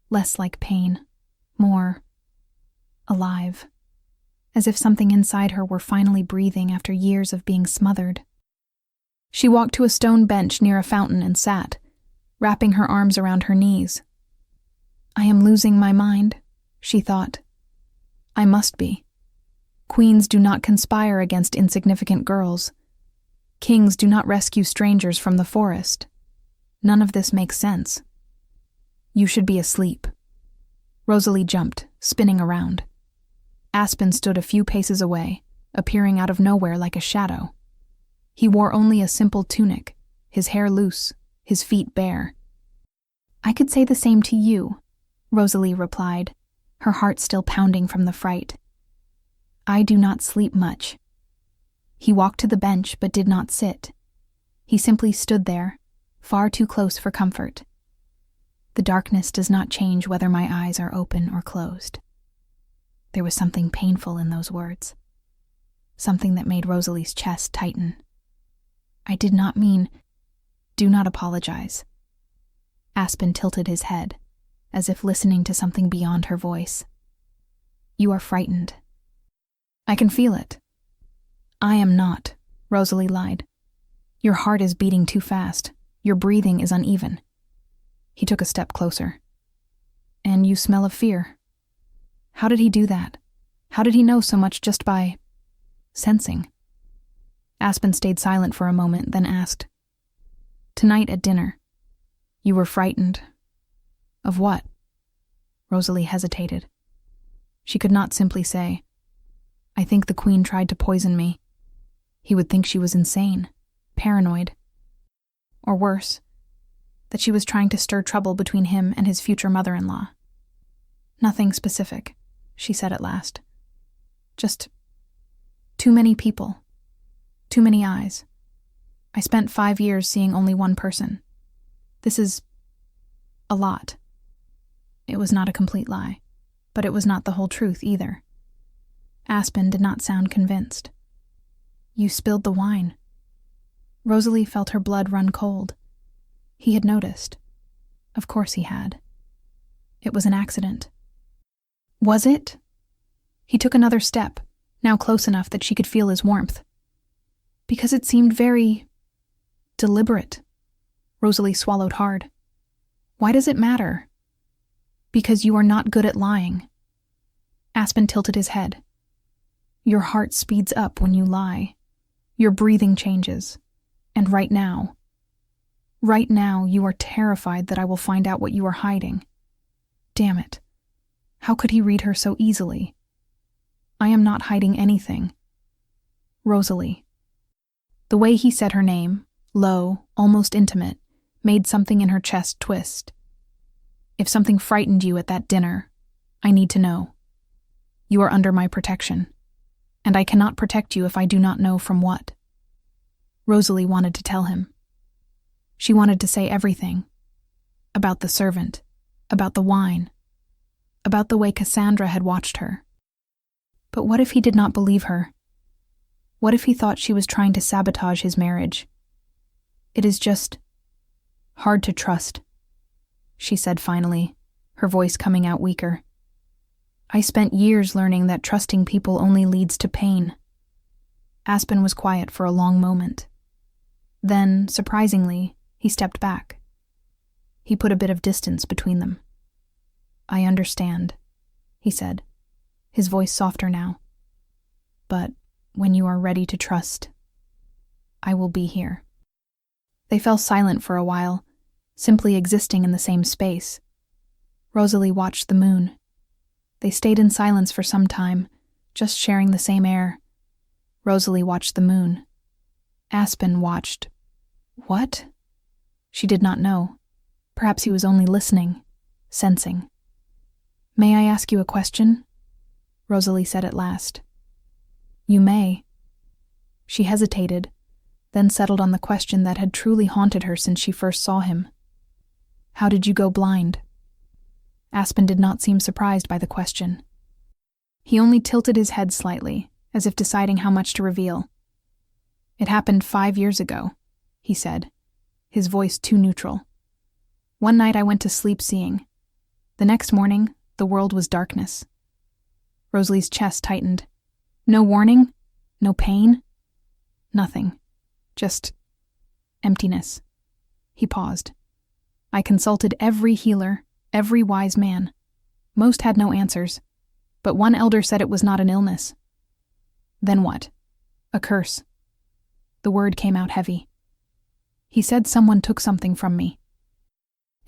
Less like pain, more alive, as if something inside her were finally breathing after years of being smothered. She walked to a stone bench near a fountain and sat, wrapping her arms around her knees. "I am losing my mind," she thought. "I must be. Queens do not conspire against insignificant girls. Kings do not rescue strangers from the forest. None of this makes sense. You should be asleep." Rosalie jumped, spinning around. Aspen stood a few paces away, appearing out of nowhere like a shadow. He wore only a simple tunic, his hair loose, his feet bare. "I could say the same to you," Rosalie replied, her heart still pounding from the fright. "I do not sleep much." He walked to the bench but did not sit. He simply stood there, far too close for comfort. "The darkness does not change whether my eyes are open or closed." There was something painful in those words, something that made Rosalie's chest tighten. "I did not mean, do not apologize." Aspen tilted his head, as if listening to something beyond her voice. "You are frightened. I can feel it." "I am not," Rosalie lied. "Your heart is beating too fast. Your breathing is uneven." He took a step closer. "And you smell of fear." How did he do that? How did he know so much just by sensing? Aspen stayed silent for a moment, then asked, "Tonight at dinner, you were frightened. Of what?" Rosalie hesitated. She could not simply say, "I think the Queen tried to poison me." He would think she was insane, paranoid. Or worse, that she was trying to stir trouble between him and his future mother-in-law. "Nothing specific," she said at last. "Just too many people. Too many eyes. I spent 5 years seeing only one person. This is a lot." It was not a complete lie, but it was not the whole truth either. Aspen did not sound convinced. "You spilled the wine." Rosalie felt her blood run cold. He had noticed. Of course he had. It was an accident. Was it? He took another step, now close enough that she could feel his warmth. "Because it seemed very deliberate." Rosalie swallowed hard. "Why does it matter?" "Because you are not good at lying." Aspen tilted his head. "Your heart speeds up when you lie. Your breathing changes. And right now you are terrified that I will find out what you are hiding. Damn it. How could he read her so easily? I am not hiding anything. Rosalie." The way he said her name, low, almost intimate, made something in her chest twist. "If something frightened you at that dinner, I need to know. You are under my protection, and I cannot protect you if I do not know from what." Rosalie wanted to tell him. She wanted to say everything. About the servant, about the wine, about the way Cassandra had watched her. But what if he did not believe her? What if he thought she was trying to sabotage his marriage? "It is just hard to trust," she said finally, her voice coming out weaker. "I spent years learning that trusting people only leads to pain." Aspen was quiet for a long moment. Then, surprisingly, he stepped back. He put a bit of distance between them. "I understand," he said, his voice softer now. "But when you are ready to trust, I will be here." They fell silent for a while, simply existing in the same space. Rosalie watched the moon. They stayed in silence for some time, just sharing the same air. Rosalie watched the moon. Aspen watched. What? She did not know. Perhaps he was only listening, sensing. "May I ask you a question?" Rosalie said at last. "You may." She hesitated, then settled on the question that had truly haunted her since she first saw him. "How did you go blind?" Aspen did not seem surprised by the question. He only tilted his head slightly, as if deciding how much to reveal. "It happened 5 years ago," he said, his voice too neutral. "One night I went to sleep seeing. The next morning, the world was darkness." Rosalie's chest tightened. "No warning? No pain?" "Nothing. Just emptiness." He paused. "I consulted every healer, every wise man. Most had no answers, but one elder said it was not an illness." "Then what?" "A curse." The word came out heavy. "He said someone took something from me,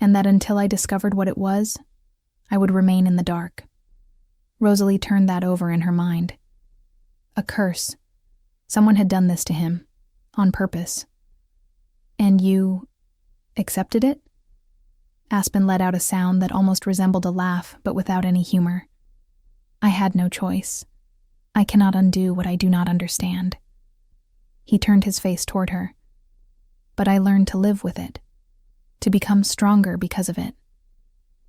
and that until I discovered what it was, I would remain in the dark." Rosalie turned that over in her mind. A curse. Someone had done this to him, on purpose. And you accepted it? Aspen let out a sound that almost resembled a laugh, but without any humor. I had no choice. I cannot undo what I do not understand. He turned his face toward her. But I learned to live with it, to become stronger because of it,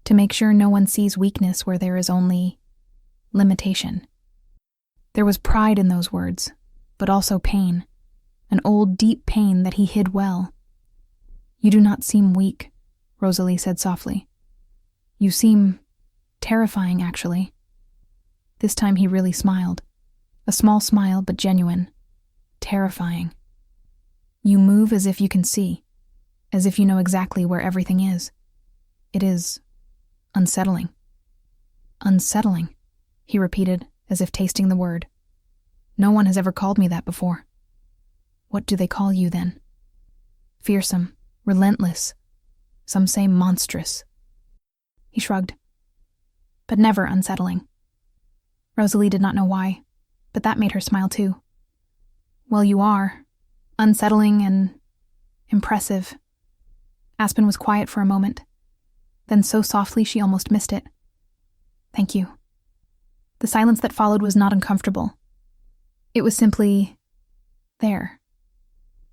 to make sure no one sees weakness where there is only limitation. There was pride in those words, but also pain, an old, deep pain that he hid well. You do not seem weak, Rosalie said softly. You seem terrifying, actually. This time he really smiled. A small smile, but genuine. Terrifying. You move as if you can see, as if you know exactly where everything is. It is unsettling. Unsettling, he repeated, as if tasting the word. No one has ever called me that before. What do they call you then? Fearsome, relentless. Some say monstrous. He shrugged. But never unsettling. Rosalie did not know why, but that made her smile too. Well, you are. Unsettling and impressive. Aspen was quiet for a moment, then so softly she almost missed it. Thank you. The silence that followed was not uncomfortable. It was simply there.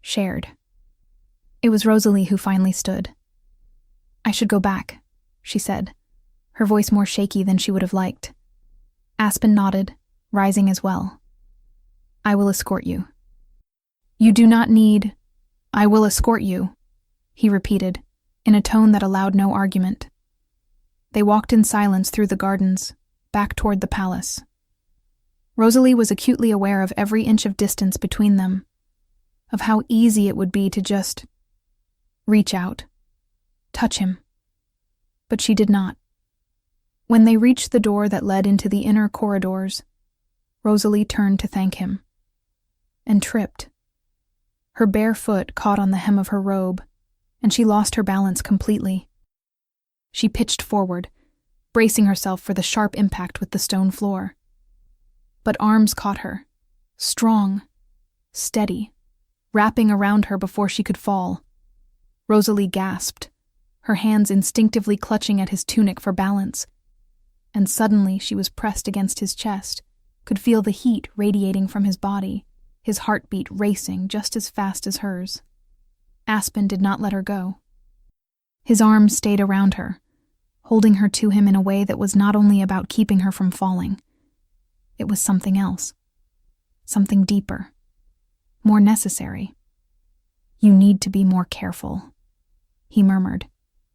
Shared. It was Rosalie who finally stood. I should go back, she said, her voice more shaky than she would have liked. Aspen nodded, rising as well. I will escort you. You do not need... I will escort you, he repeated, in a tone that allowed no argument. They walked in silence through the gardens, back toward the palace. Rosalie was acutely aware of every inch of distance between them, of how easy it would be to just reach out, touch him. But she did not. When they reached the door that led into the inner corridors, Rosalie turned to thank him, and tripped. Her bare foot caught on the hem of her robe, and she lost her balance completely. She pitched forward, bracing herself for the sharp impact with the stone floor. But arms caught her, strong, steady, wrapping around her before she could fall. Rosalie gasped, her hands instinctively clutching at his tunic for balance, and suddenly she was pressed against his chest, could feel the heat radiating from his body, his heartbeat racing just as fast as hers. Aspen did not let her go. His arms stayed around her, holding her to him in a way that was not only about keeping her from falling. It was something else. Something deeper. More necessary. You need to be more careful, he murmured,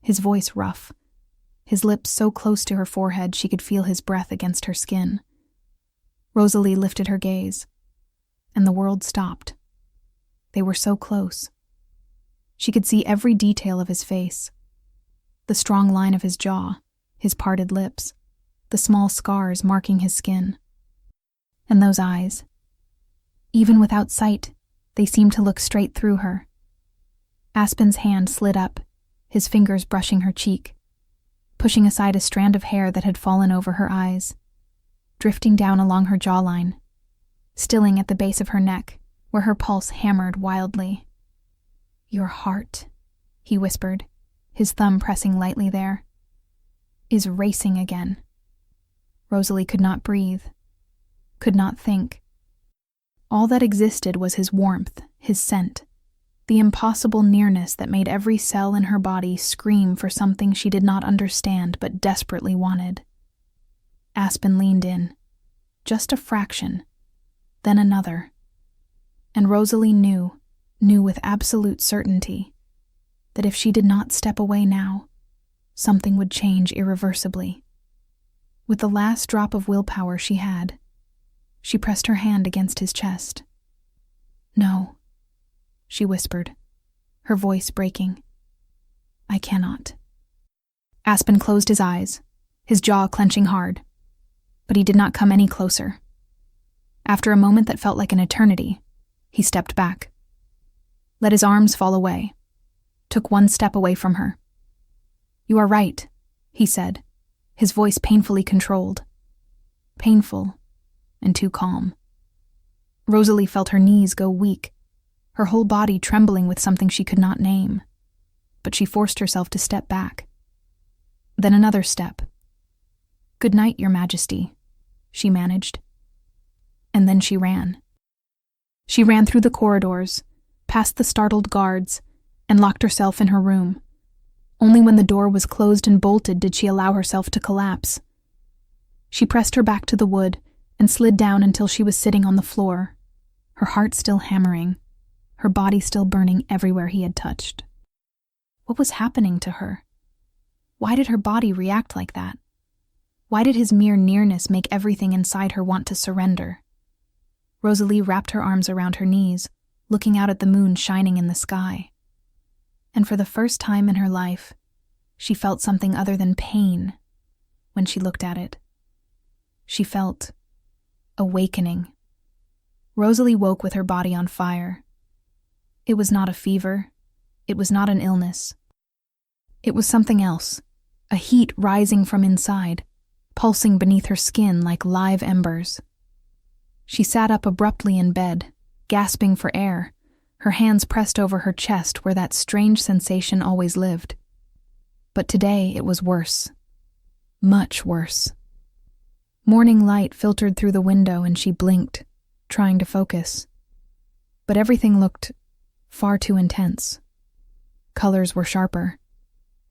his voice rough, his lips so close to her forehead she could feel his breath against her skin. Rosalie lifted her gaze, and the world stopped. They were so close. She could see every detail of his face. The strong line of his jaw, his parted lips, the small scars marking his skin. And those eyes. Even without sight, they seemed to look straight through her. Aspen's hand slid up, his fingers brushing her cheek, pushing aside a strand of hair that had fallen over her eyes, drifting down along her jawline, stilling at the base of her neck, where her pulse hammered wildly. Your heart, he whispered, his thumb pressing lightly there, is racing again. Rosalie could not breathe, could not think. All that existed was his warmth, his scent, the impossible nearness that made every cell in her body scream for something she did not understand but desperately wanted. Aspen leaned in, just a fraction, then another. And Rosalie knew with absolute certainty, that if she did not step away now, something would change irreversibly. With the last drop of willpower she had, she pressed her hand against his chest. No, she whispered, her voice breaking. I cannot. Aspen closed his eyes, his jaw clenching hard, but he did not come any closer. After a moment that felt like an eternity, he stepped back. Let his arms fall away, took one step away from her. You are right, he said, his voice painfully controlled. painful, and too calm. Rosalie felt her knees go weak, her whole body trembling with something she could not name. But she forced herself to step back. Then another step. "Good night, Your Majesty," she managed. And then she ran. She ran through the corridors, past the startled guards, and locked herself in her room. Only when the door was closed and bolted did she allow herself to collapse. She pressed her back to the wood and slid down until she was sitting on the floor, her heart still hammering, her body still burning everywhere he had touched. What was happening to her? Why did her body react like that? Why did his mere nearness make everything inside her want to surrender? Rosalie wrapped her arms around her knees, looking out at the moon shining in the sky. And for the first time in her life, she felt something other than pain when she looked at it. She felt awakening. Rosalie woke with her body on fire. It was not a fever. It was not an illness. It was something else, a heat rising from inside, pulsing beneath her skin like live embers. She sat up abruptly in bed, gasping for air, her hands pressed over her chest where that strange sensation always lived. But today it was worse. Much worse. Morning light filtered through the window and she blinked, trying to focus. But everything looked far too intense. Colors were sharper.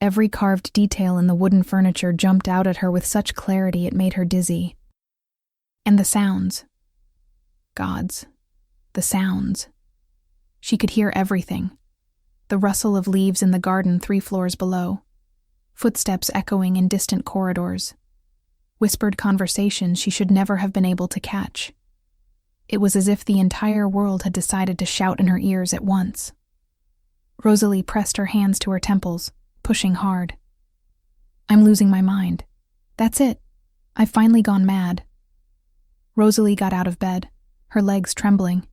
Every carved detail in the wooden furniture jumped out at her with such clarity it made her dizzy. And the sounds. Gods, the sounds. She could hear everything. The rustle of leaves in the garden 3 floors below. Footsteps echoing in distant corridors. Whispered conversations she should never have been able to catch. It was as if the entire world had decided to shout in her ears at once. Rosalie pressed her hands to her temples, pushing hard. "I'm losing my mind. That's it. I've finally gone mad." Rosalie got out of bed, her legs trembling.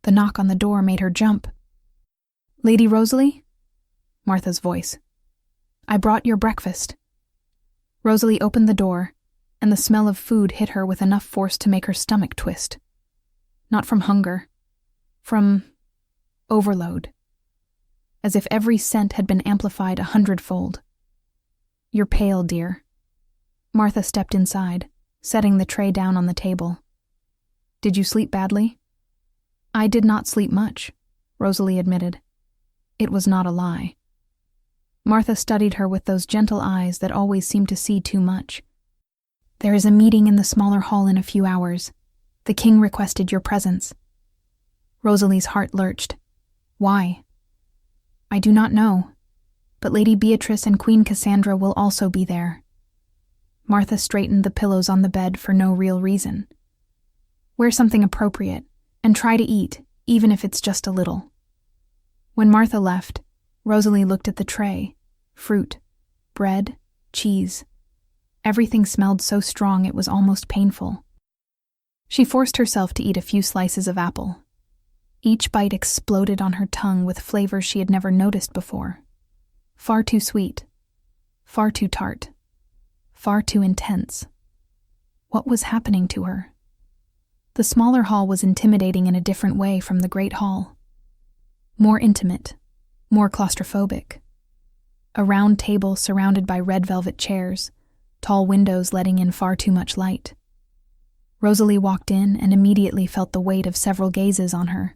The knock on the door made her jump. "Lady Rosalie?" Martha's voice. "I brought your breakfast." Rosalie opened the door, and the smell of food hit her with enough force to make her stomach twist. Not from hunger. From overload. As if every scent had been amplified 100-fold. "You're pale, dear." Martha stepped inside, setting the tray down on the table. "Did you sleep badly?" "I did not sleep much," Rosalie admitted. It was not a lie. Martha studied her with those gentle eyes that always seemed to see too much. "There is a meeting in the smaller hall in a few hours. The king requested your presence." Rosalie's heart lurched. "Why?" "I do not know, but Lady Beatrice and Queen Cassandra will also be there." Martha straightened the pillows on the bed for no real reason. "Wear something appropriate, and try to eat, even if it's just a little." When Martha left, Rosalie looked at the tray. Fruit, bread, cheese. Everything smelled so strong it was almost painful. She forced herself to eat a few slices of apple. Each bite exploded on her tongue with flavors she had never noticed before. Far too sweet. Far too tart. Far too intense. What was happening to her? The smaller hall was intimidating in a different way from the great hall. More intimate. More claustrophobic. A round table surrounded by red velvet chairs, tall windows letting in far too much light. Rosalie walked in and immediately felt the weight of several gazes on her.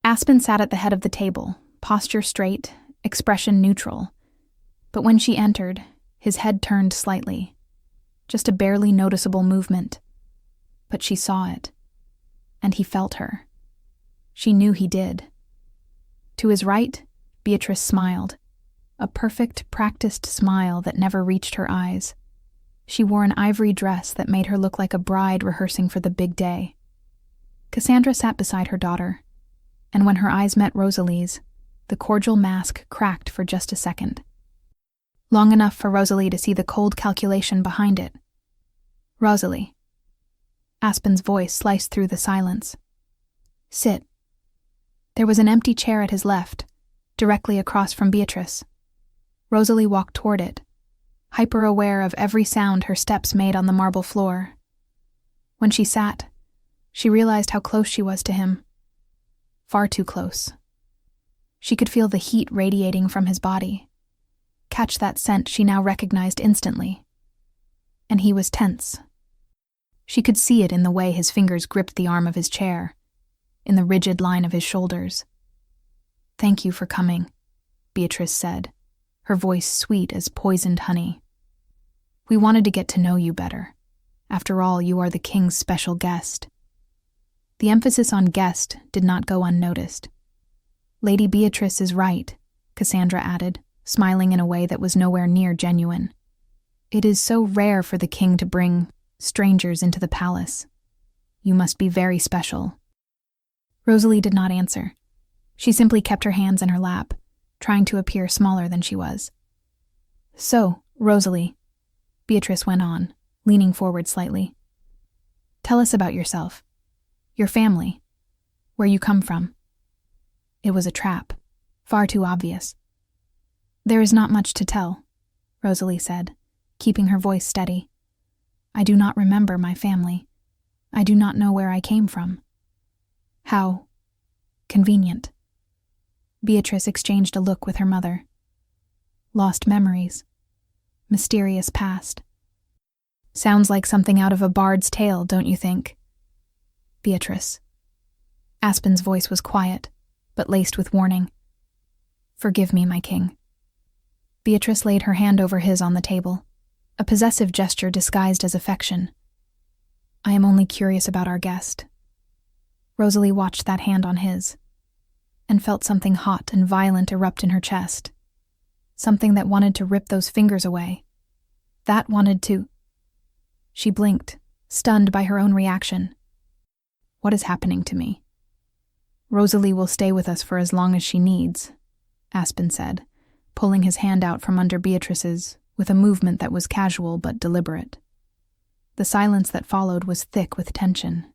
Aspen sat at the head of the table, posture straight, expression neutral. But when she entered, his head turned slightly. Just a barely noticeable movement. But she saw it. And he felt her. She knew he did. To his right, Beatrice smiled. A perfect, practiced smile that never reached her eyes. She wore an ivory dress that made her look like a bride rehearsing for the big day. Cassandra sat beside her daughter, and when her eyes met Rosalie's, the cordial mask cracked for just a second. Long enough for Rosalie to see the cold calculation behind it. "Rosalie." Aspen's voice sliced through the silence. "Sit." There was an empty chair at his left, directly across from Beatrice. Rosalie walked toward it, hyper-aware of every sound her steps made on the marble floor, When she sat, she realized how close she was to him. Far too close. She could feel the heat radiating from his body, catch that scent she now recognized instantly. And he was tense. She could see it in the way his fingers gripped the arm of his chair, in the rigid line of his shoulders. "Thank you for coming," Beatrice said, her voice sweet as poisoned honey. "We wanted to get to know you better. After all, you are the king's special guest." The emphasis on guest did not go unnoticed. "Lady Beatrice is right," Cassandra added, smiling in a way that was nowhere near genuine. "It is so rare for the king to bring strangers into the palace. You must be very special." Rosalie did not answer. She simply kept her hands in her lap, trying to appear smaller than she was. "So, Rosalie," Beatrice went on, leaning forward slightly. "Tell us about yourself, your family, where you come from." It was a trap, far too obvious. "There is not much to tell," Rosalie said, keeping her voice steady. "I do not remember my family. I do not know where I came from." "How convenient." Beatrice exchanged a look with her mother. "Lost memories. Mysterious past. Sounds like something out of a bard's tale, don't you think?" "Beatrice." Aspen's voice was quiet, but laced with warning. "Forgive me, my king." Beatrice laid her hand over his on the table, a possessive gesture disguised as affection. "I am only curious about our guest." Rosalie watched that hand on his, and felt something hot and violent erupt in her chest. Something that wanted to rip those fingers away. That wanted to... She blinked, stunned by her own reaction. "What is happening to me?" "Rosalie will stay with us for as long as she needs," Aspen said, pulling his hand out from under Beatrice's with a movement that was casual but deliberate. The silence that followed was thick with tension.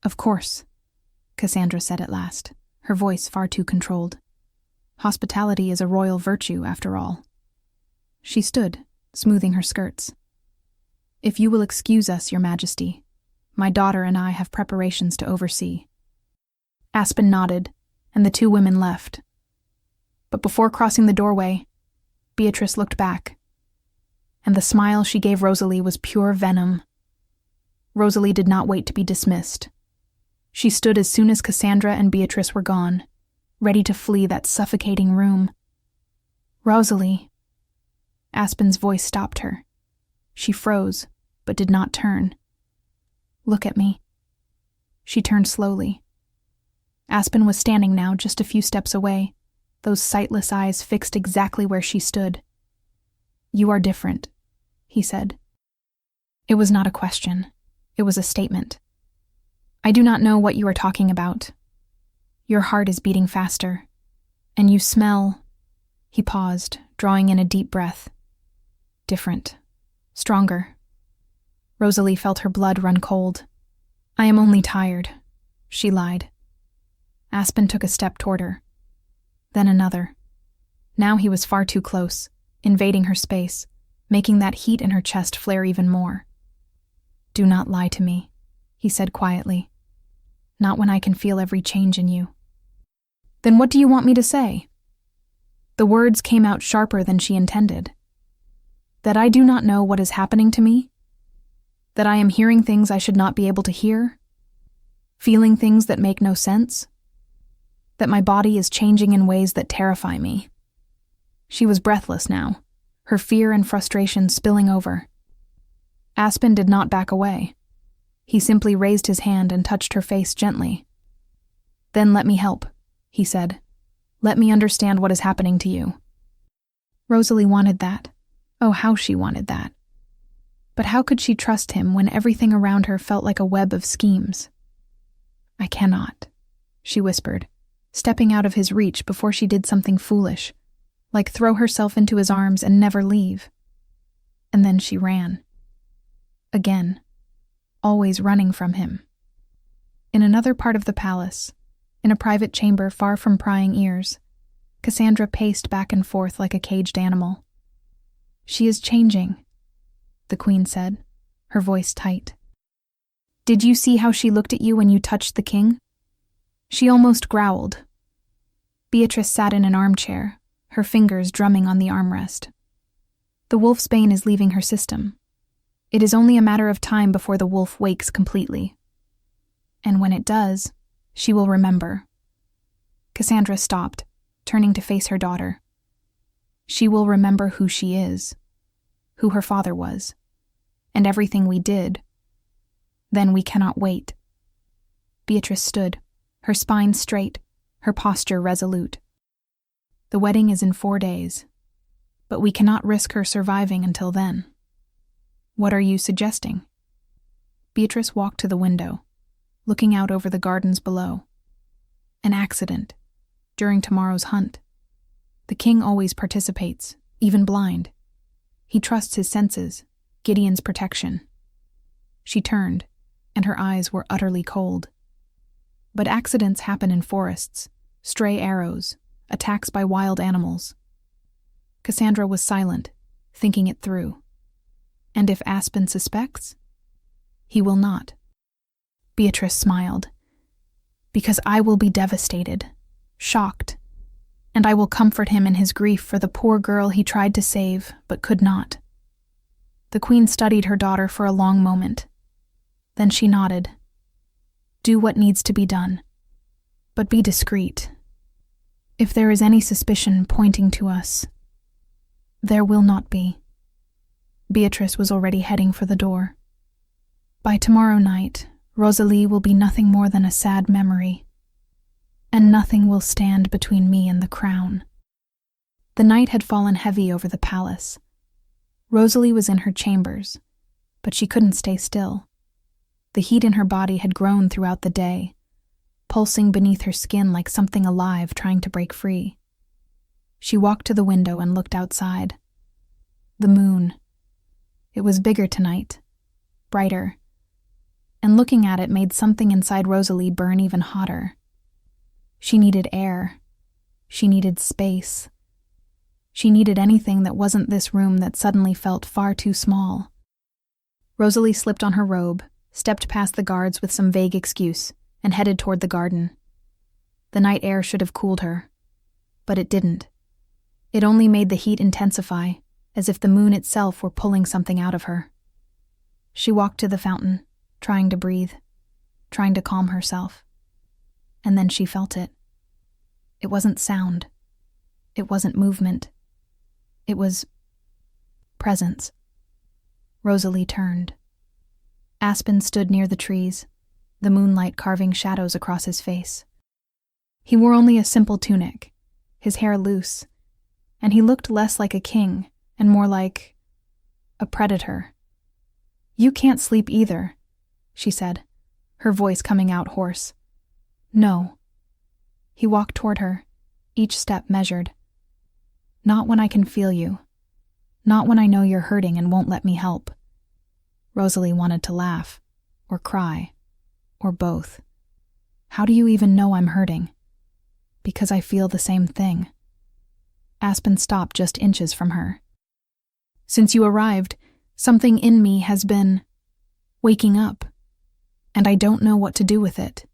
"Of course," Cassandra said at last, her voice far too controlled. "Hospitality is a royal virtue, after all." She stood, smoothing her skirts. "If you will excuse us, Your Majesty, my daughter and I have preparations to oversee." Aspen nodded, and the two women left. But before crossing the doorway, Beatrice looked back, and the smile she gave Rosalie was pure venom. Rosalie did not wait to be dismissed. She stood as soon as Cassandra and Beatrice were gone, ready to flee that suffocating room. "Rosalie." Aspen's voice stopped her. She froze, but did not turn. "Look at me." She turned slowly. Aspen was standing now just a few steps away, those sightless eyes fixed exactly where she stood. "You are different," he said. It was not a question. It was a statement. "I do not know what you are talking about. Your heart is beating faster, and you smell..." He paused, drawing in a deep breath. "Different. Stronger." Rosalie felt her blood run cold. "I am only tired," she lied. Aspen took a step toward her. Then another. Now he was far too close, invading her space, making that heat in her chest flare even more. "Do not lie to me," he said quietly. "Not when I can feel every change in you." "Then what do you want me to say?" The words came out sharper than she intended. "That I do not know what is happening to me? That I am hearing things I should not be able to hear? Feeling things that make no sense? That my body is changing in ways that terrify me?" She was breathless now, her fear and frustration spilling over. Aspen did not back away. He simply raised his hand and touched her face gently. "Then let me help," he said. "Let me understand what is happening to you." Rosalie wanted that. Oh, how she wanted that. But how could she trust him when everything around her felt like a web of schemes? "I cannot," she whispered, stepping out of his reach before she did something foolish, like throw herself into his arms and never leave. And then she ran. Again, always running from him. In another part of the palace, in a private chamber far from prying ears, Cassandra paced back and forth like a caged animal. "She is changing," the queen said, her voice tight. Did you see how she looked at you when you touched the king? She almost growled. Beatrice sat in an armchair, her fingers drumming on the armrest. The wolf's bane is leaving her system. It is only a matter of time before the wolf wakes completely. And when it does, she will remember. Cassandra stopped, turning to face her daughter. She will remember who she is, who her father was, and everything we did. Then we cannot wait. Beatrice stood, her spine straight, her posture resolute. The wedding is in 4 days, but we cannot risk her surviving until then. What are you suggesting? Beatrice walked to the window, looking out over the gardens below. An accident, during tomorrow's hunt. The king always participates, even blind. He trusts his senses, Gideon's protection. She turned, and her eyes were utterly cold. But accidents happen in forests, stray arrows, attacks by wild animals. Cassandra was silent, thinking it through. And if Aspen suspects? He will not. Beatrice smiled. Because I will be devastated, shocked, and I will comfort him in his grief for the poor girl he tried to save but could not. The queen studied her daughter for a long moment. Then she nodded. Do what needs to be done, but be discreet. If there is any suspicion pointing to us, there will not be. Beatrice was already heading for the door. By tomorrow night, Rosalie will be nothing more than a sad memory, and nothing will stand between me and the crown. The night had fallen heavy over the palace. Rosalie was in her chambers, but she couldn't stay still. The heat in her body had grown throughout the day, pulsing beneath her skin like something alive trying to break free. She walked to the window and looked outside. The moon. It was bigger tonight, brighter, and looking at it made something inside Rosalie burn even hotter. She needed air. She needed space. She needed anything that wasn't this room that suddenly felt far too small. Rosalie slipped on her robe, stepped past the guards with some vague excuse, and headed toward the garden. The night air should have cooled her, but it didn't. It only made the heat intensify, as if the moon itself were pulling something out of her. She walked to the fountain, trying to breathe, trying to calm herself. And then she felt it. It wasn't sound. It wasn't movement. It was presence. Rosalie turned. Aspen stood near the trees, the moonlight carving shadows across his face. He wore only a simple tunic, his hair loose, and he looked less like a king and more like a predator. You can't sleep either, she said, her voice coming out hoarse. No. He walked toward her, each step measured. Not when I can feel you. Not when I know you're hurting and won't let me help. Rosalie wanted to laugh, or cry, or both. How do you even know I'm hurting? Because I feel the same thing. Aspen stopped just inches from her. Since you arrived, something in me has been waking up, and I don't know what to do with it.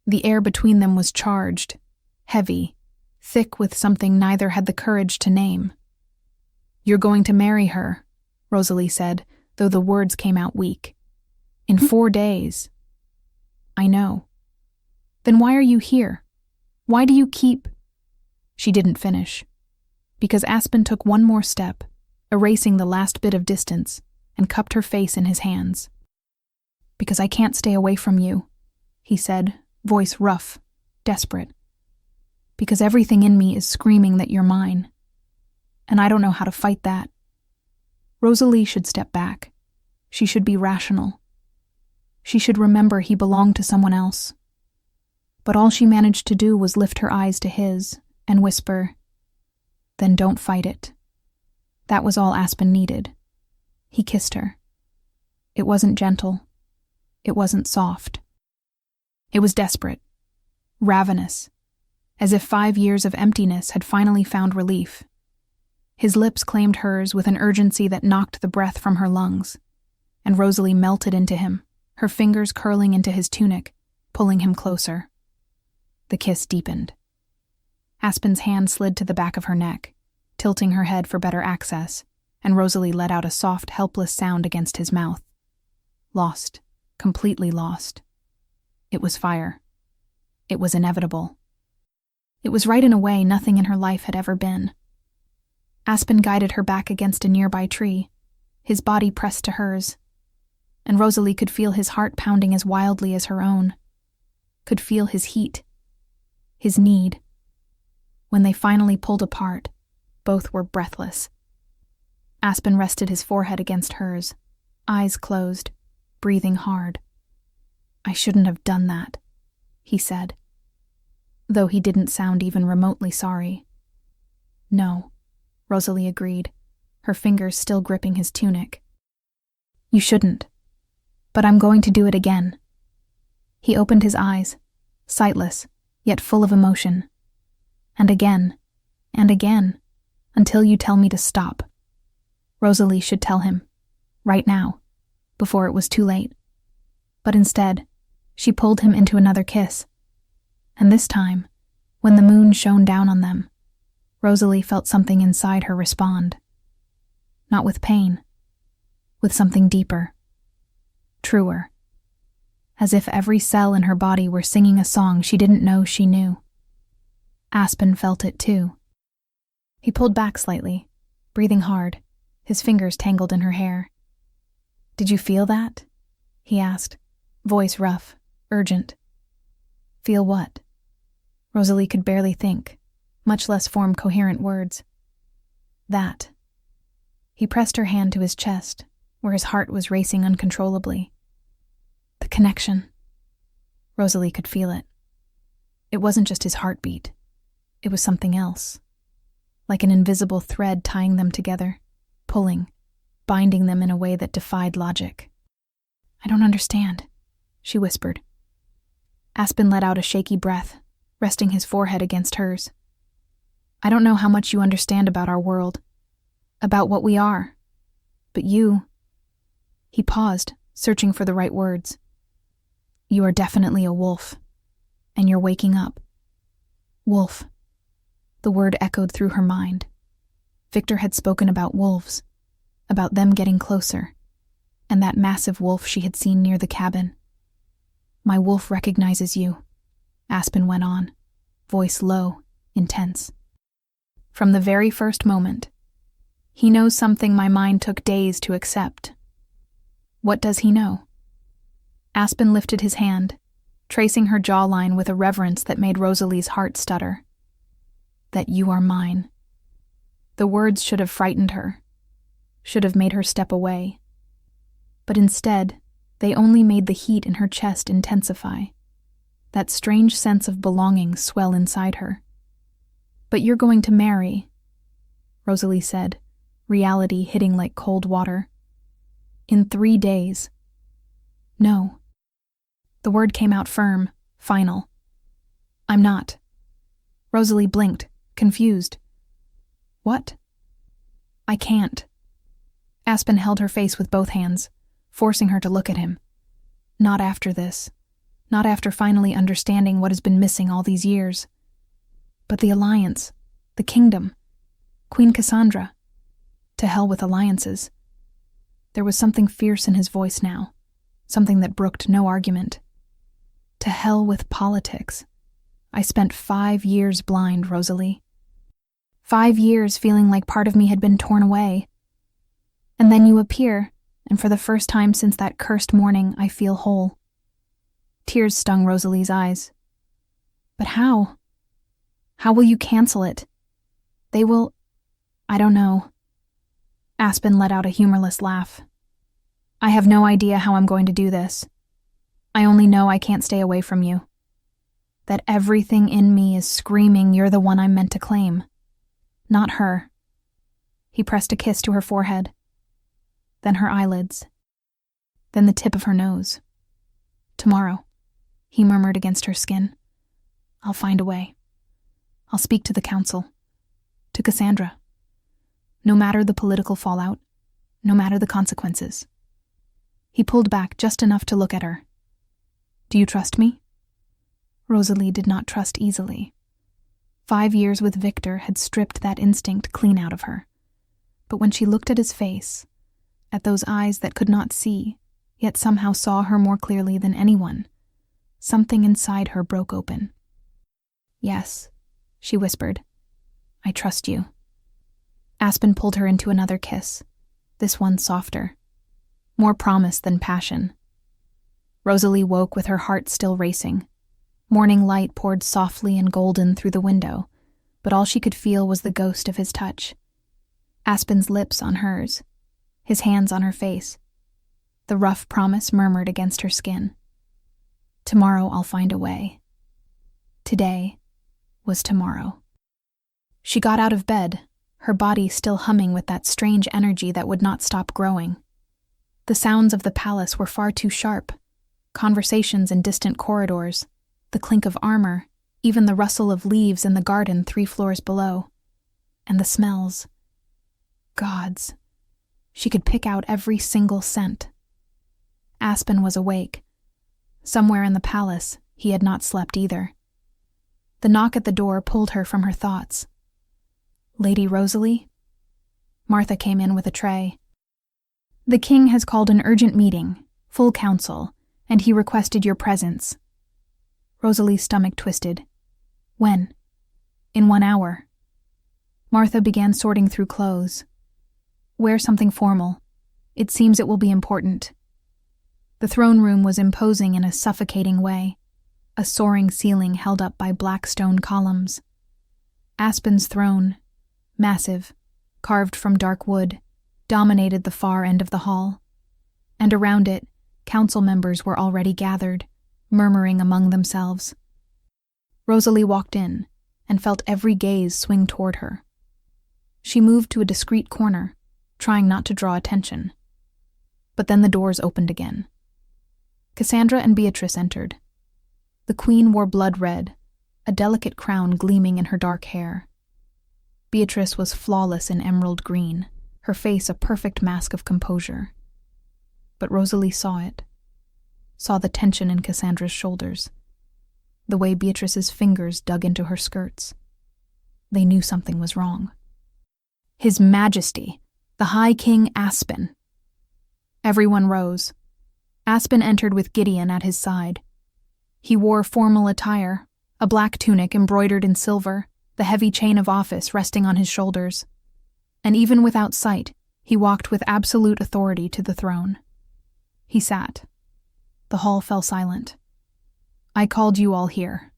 The air between them was charged, heavy, thick with something neither had the courage to name. You're going to marry her, Rosalie said, though the words came out weak. In 4 days. I know. Then why are you here? Why do you keep... She didn't finish, because Aspen took one more step, erasing the last bit of distance, and cupped her face in his hands. Because I can't stay away from you, he said, voice rough, desperate. Because everything in me is screaming that you're mine, and I don't know how to fight that. Rosalie should step back. She should be rational. She should remember he belonged to someone else. But all she managed to do was lift her eyes to his and whisper, "Then don't fight it." That was all Aspen needed. He kissed her. It wasn't gentle. It wasn't soft. It was desperate, ravenous, as if 5 years of emptiness had finally found relief. His lips claimed hers with an urgency that knocked the breath from her lungs, and Rosalie melted into him, her fingers curling into his tunic, pulling him closer. The kiss deepened. Aspen's hand slid to the back of her neck, tilting her head for better access, and Rosalie let out a soft, helpless sound against his mouth. Lost, completely lost. It was fire. It was inevitable. It was right in a way nothing in her life had ever been. Aspen guided her back against a nearby tree, his body pressed to hers, and Rosalie could feel his heart pounding as wildly as her own, could feel his heat, his need. When they finally pulled apart, both were breathless. Aspen rested his forehead against hers, eyes closed, breathing hard. "I shouldn't have done that," he said, though he didn't sound even remotely sorry. "No," Rosalie agreed, her fingers still gripping his tunic. "You shouldn't. But I'm going to do it again." He opened his eyes, sightless, yet full of emotion. And again, until you tell me to stop." Rosalie should tell him, right now, before it was too late. But instead, she pulled him into another kiss. And this time, when the moon shone down on them, Rosalie felt something inside her respond. Not with pain, with something deeper, truer, as if every cell in her body were singing a song she didn't know she knew. Aspen felt it too. He pulled back slightly, breathing hard, his fingers tangled in her hair. "Did you feel that?" he asked, voice rough, urgent. "Feel what?" Rosalie could barely think, much less form coherent words. "That." He pressed her hand to his chest, where his heart was racing uncontrollably. The connection. Rosalie could feel it. It wasn't just his heartbeat. It was something else. Like an invisible thread tying them together, pulling, binding them in a way that defied logic. "I don't understand," she whispered. Aspen let out a shaky breath, resting his forehead against hers. "I don't know how much you understand about our world, about what we are, but you..." He paused, searching for the right words. "You are definitely a wolf, and you're waking up." Wolf. The word echoed through her mind. Victor had spoken about wolves, about them getting closer, and that massive wolf she had seen near the cabin. "My wolf recognizes you," Aspen went on, voice low, intense. "From the very first moment. He knows something my mind took days to accept." "What does he know?" Aspen lifted his hand, tracing her jawline with a reverence that made Rosalie's heart stutter. "That you are mine." The words should have frightened her, should have made her step away. But instead, they only made the heat in her chest intensify, that strange sense of belonging swell inside her. "But you're going to marry," Rosalie said, reality hitting like cold water. "In 3 days." "No." The word came out firm, final. "I'm not." Rosalie blinked, confused. "What?" "I can't." Aspen held her face with both hands, forcing her to look at him. "Not after this. Not after finally understanding what has been missing all these years. But the alliance, the kingdom, Queen Cassandra. To hell with alliances." There was something fierce in his voice now, something that brooked no argument. "To hell with politics. I spent 5 years blind, Rosalie. 5 years feeling like part of me had been torn away. And then you appear, and for the first time since that cursed morning, I feel whole." Tears stung Rosalie's eyes. "But how? How will you cancel it? They will... I don't know." Aspen let out a humorless laugh. "I have no idea how I'm going to do this. I only know I can't stay away from you. That everything in me is screaming you're the one I'm meant to claim. Not her." He pressed a kiss to her forehead, then her eyelids, then the tip of her nose. "Tomorrow," he murmured against her skin. "I'll find a way. I'll speak to the council, to Cassandra. No matter the political fallout, no matter the consequences. He pulled back just enough to look at her. "Do you trust me?" Rosalie did not trust easily. 5 years with Victor had stripped that instinct clean out of her. But when she looked at his face, at those eyes that could not see, yet somehow saw her more clearly than anyone, something inside her broke open. "Yes," she whispered. "I trust you." Aspen pulled her into another kiss, this one softer, more promise than passion. Rosalie woke with her heart still racing. Morning light poured softly and golden through the window, but all she could feel was the ghost of his touch. Aspen's lips on hers, his hands on her face. The rough promise murmured against her skin. Tomorrow I'll find a way. Today was tomorrow. She got out of bed, her body still humming with that strange energy that would not stop growing. The sounds of the palace were far too sharp. Conversations in distant corridors, the clink of armor, even the rustle of leaves in the garden 3 floors below. And the smells. Gods. She could pick out every single scent. Aspen was awake. Somewhere in the palace, he had not slept either. The knock at the door pulled her from her thoughts. "Lady Rosalie?" Martha came in with a tray. "The king has called an urgent meeting, full council, and he requested your presence." Rosalie's stomach twisted. "When?" "In 1 hour." Martha began sorting through clothes. "Wear something formal. It seems it will be important." The throne room was imposing in a suffocating way, a soaring ceiling held up by black stone columns. Aspen's throne, massive, carved from dark wood, dominated the far end of the hall, and around it, council members were already gathered, murmuring among themselves. Rosalie walked in and felt every gaze swing toward her. She moved to a discreet corner, trying not to draw attention. But then the doors opened again. Cassandra and Beatrice entered. The queen wore blood red, a delicate crown gleaming in her dark hair. Beatrice was flawless in emerald green, her face a perfect mask of composure. But Rosalie saw it, saw the tension in Cassandra's shoulders, the way Beatrice's fingers dug into her skirts. They knew something was wrong. His Majesty, the High King Aspen. Everyone rose. Aspen entered with Gideon at his side. He wore formal attire, a black tunic embroidered in silver, the heavy chain of office resting on his shoulders. And even without sight, he walked with absolute authority to the throne. He sat. The hall fell silent. "I called you all here,"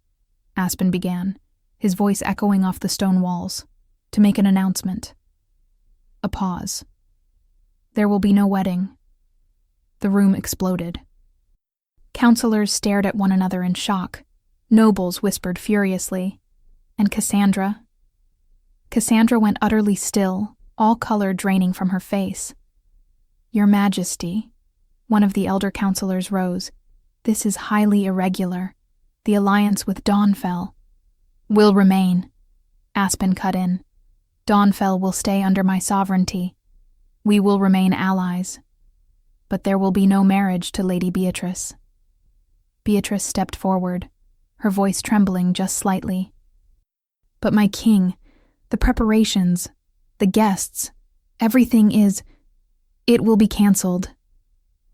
Aspen began, his voice echoing off the stone walls, "to make an announcement." A pause. "There will be no wedding." The room exploded. Councilors stared at one another in shock. Nobles whispered furiously. And Cassandra? Cassandra went utterly still, all color draining from her face. "Your Majesty," one of the elder councilors rose, "this is highly irregular. The alliance with Dawnfell will remain," Aspen cut in. "Dawnfell will stay under my sovereignty. We will remain allies. But there will be no marriage to Lady Beatrice." Beatrice stepped forward, her voice trembling just slightly. "But my king, the preparations, the guests, everything it will be cancelled."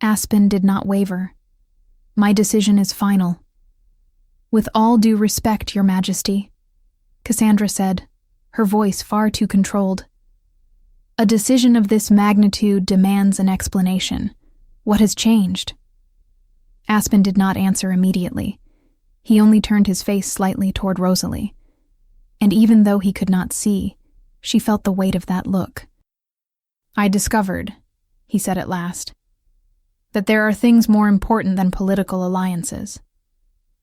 Aspen did not waver. "My decision is final." "With all due respect, Your Majesty," Cassandra said, her voice far too controlled. "A decision of this magnitude demands an explanation. What has changed?" Aspen did not answer immediately. He only turned his face slightly toward Rosalie. And even though he could not see, she felt the weight of that look. "I discovered," he said at last, "that there are things more important than political alliances."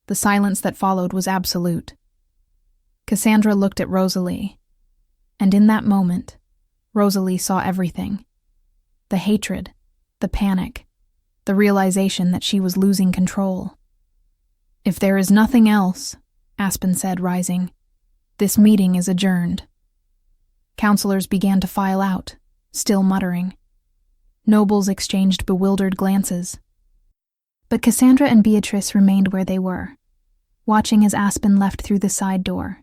The silence that followed was absolute. Cassandra looked at Rosalie, and in that moment, Rosalie saw everything. The hatred, the panic, the realization that she was losing control. "If there is nothing else," Aspen said, rising, "this meeting is adjourned." Councilors began to file out, still muttering. Nobles exchanged bewildered glances. But Cassandra and Beatrice remained where they were, watching as Aspen left through the side door.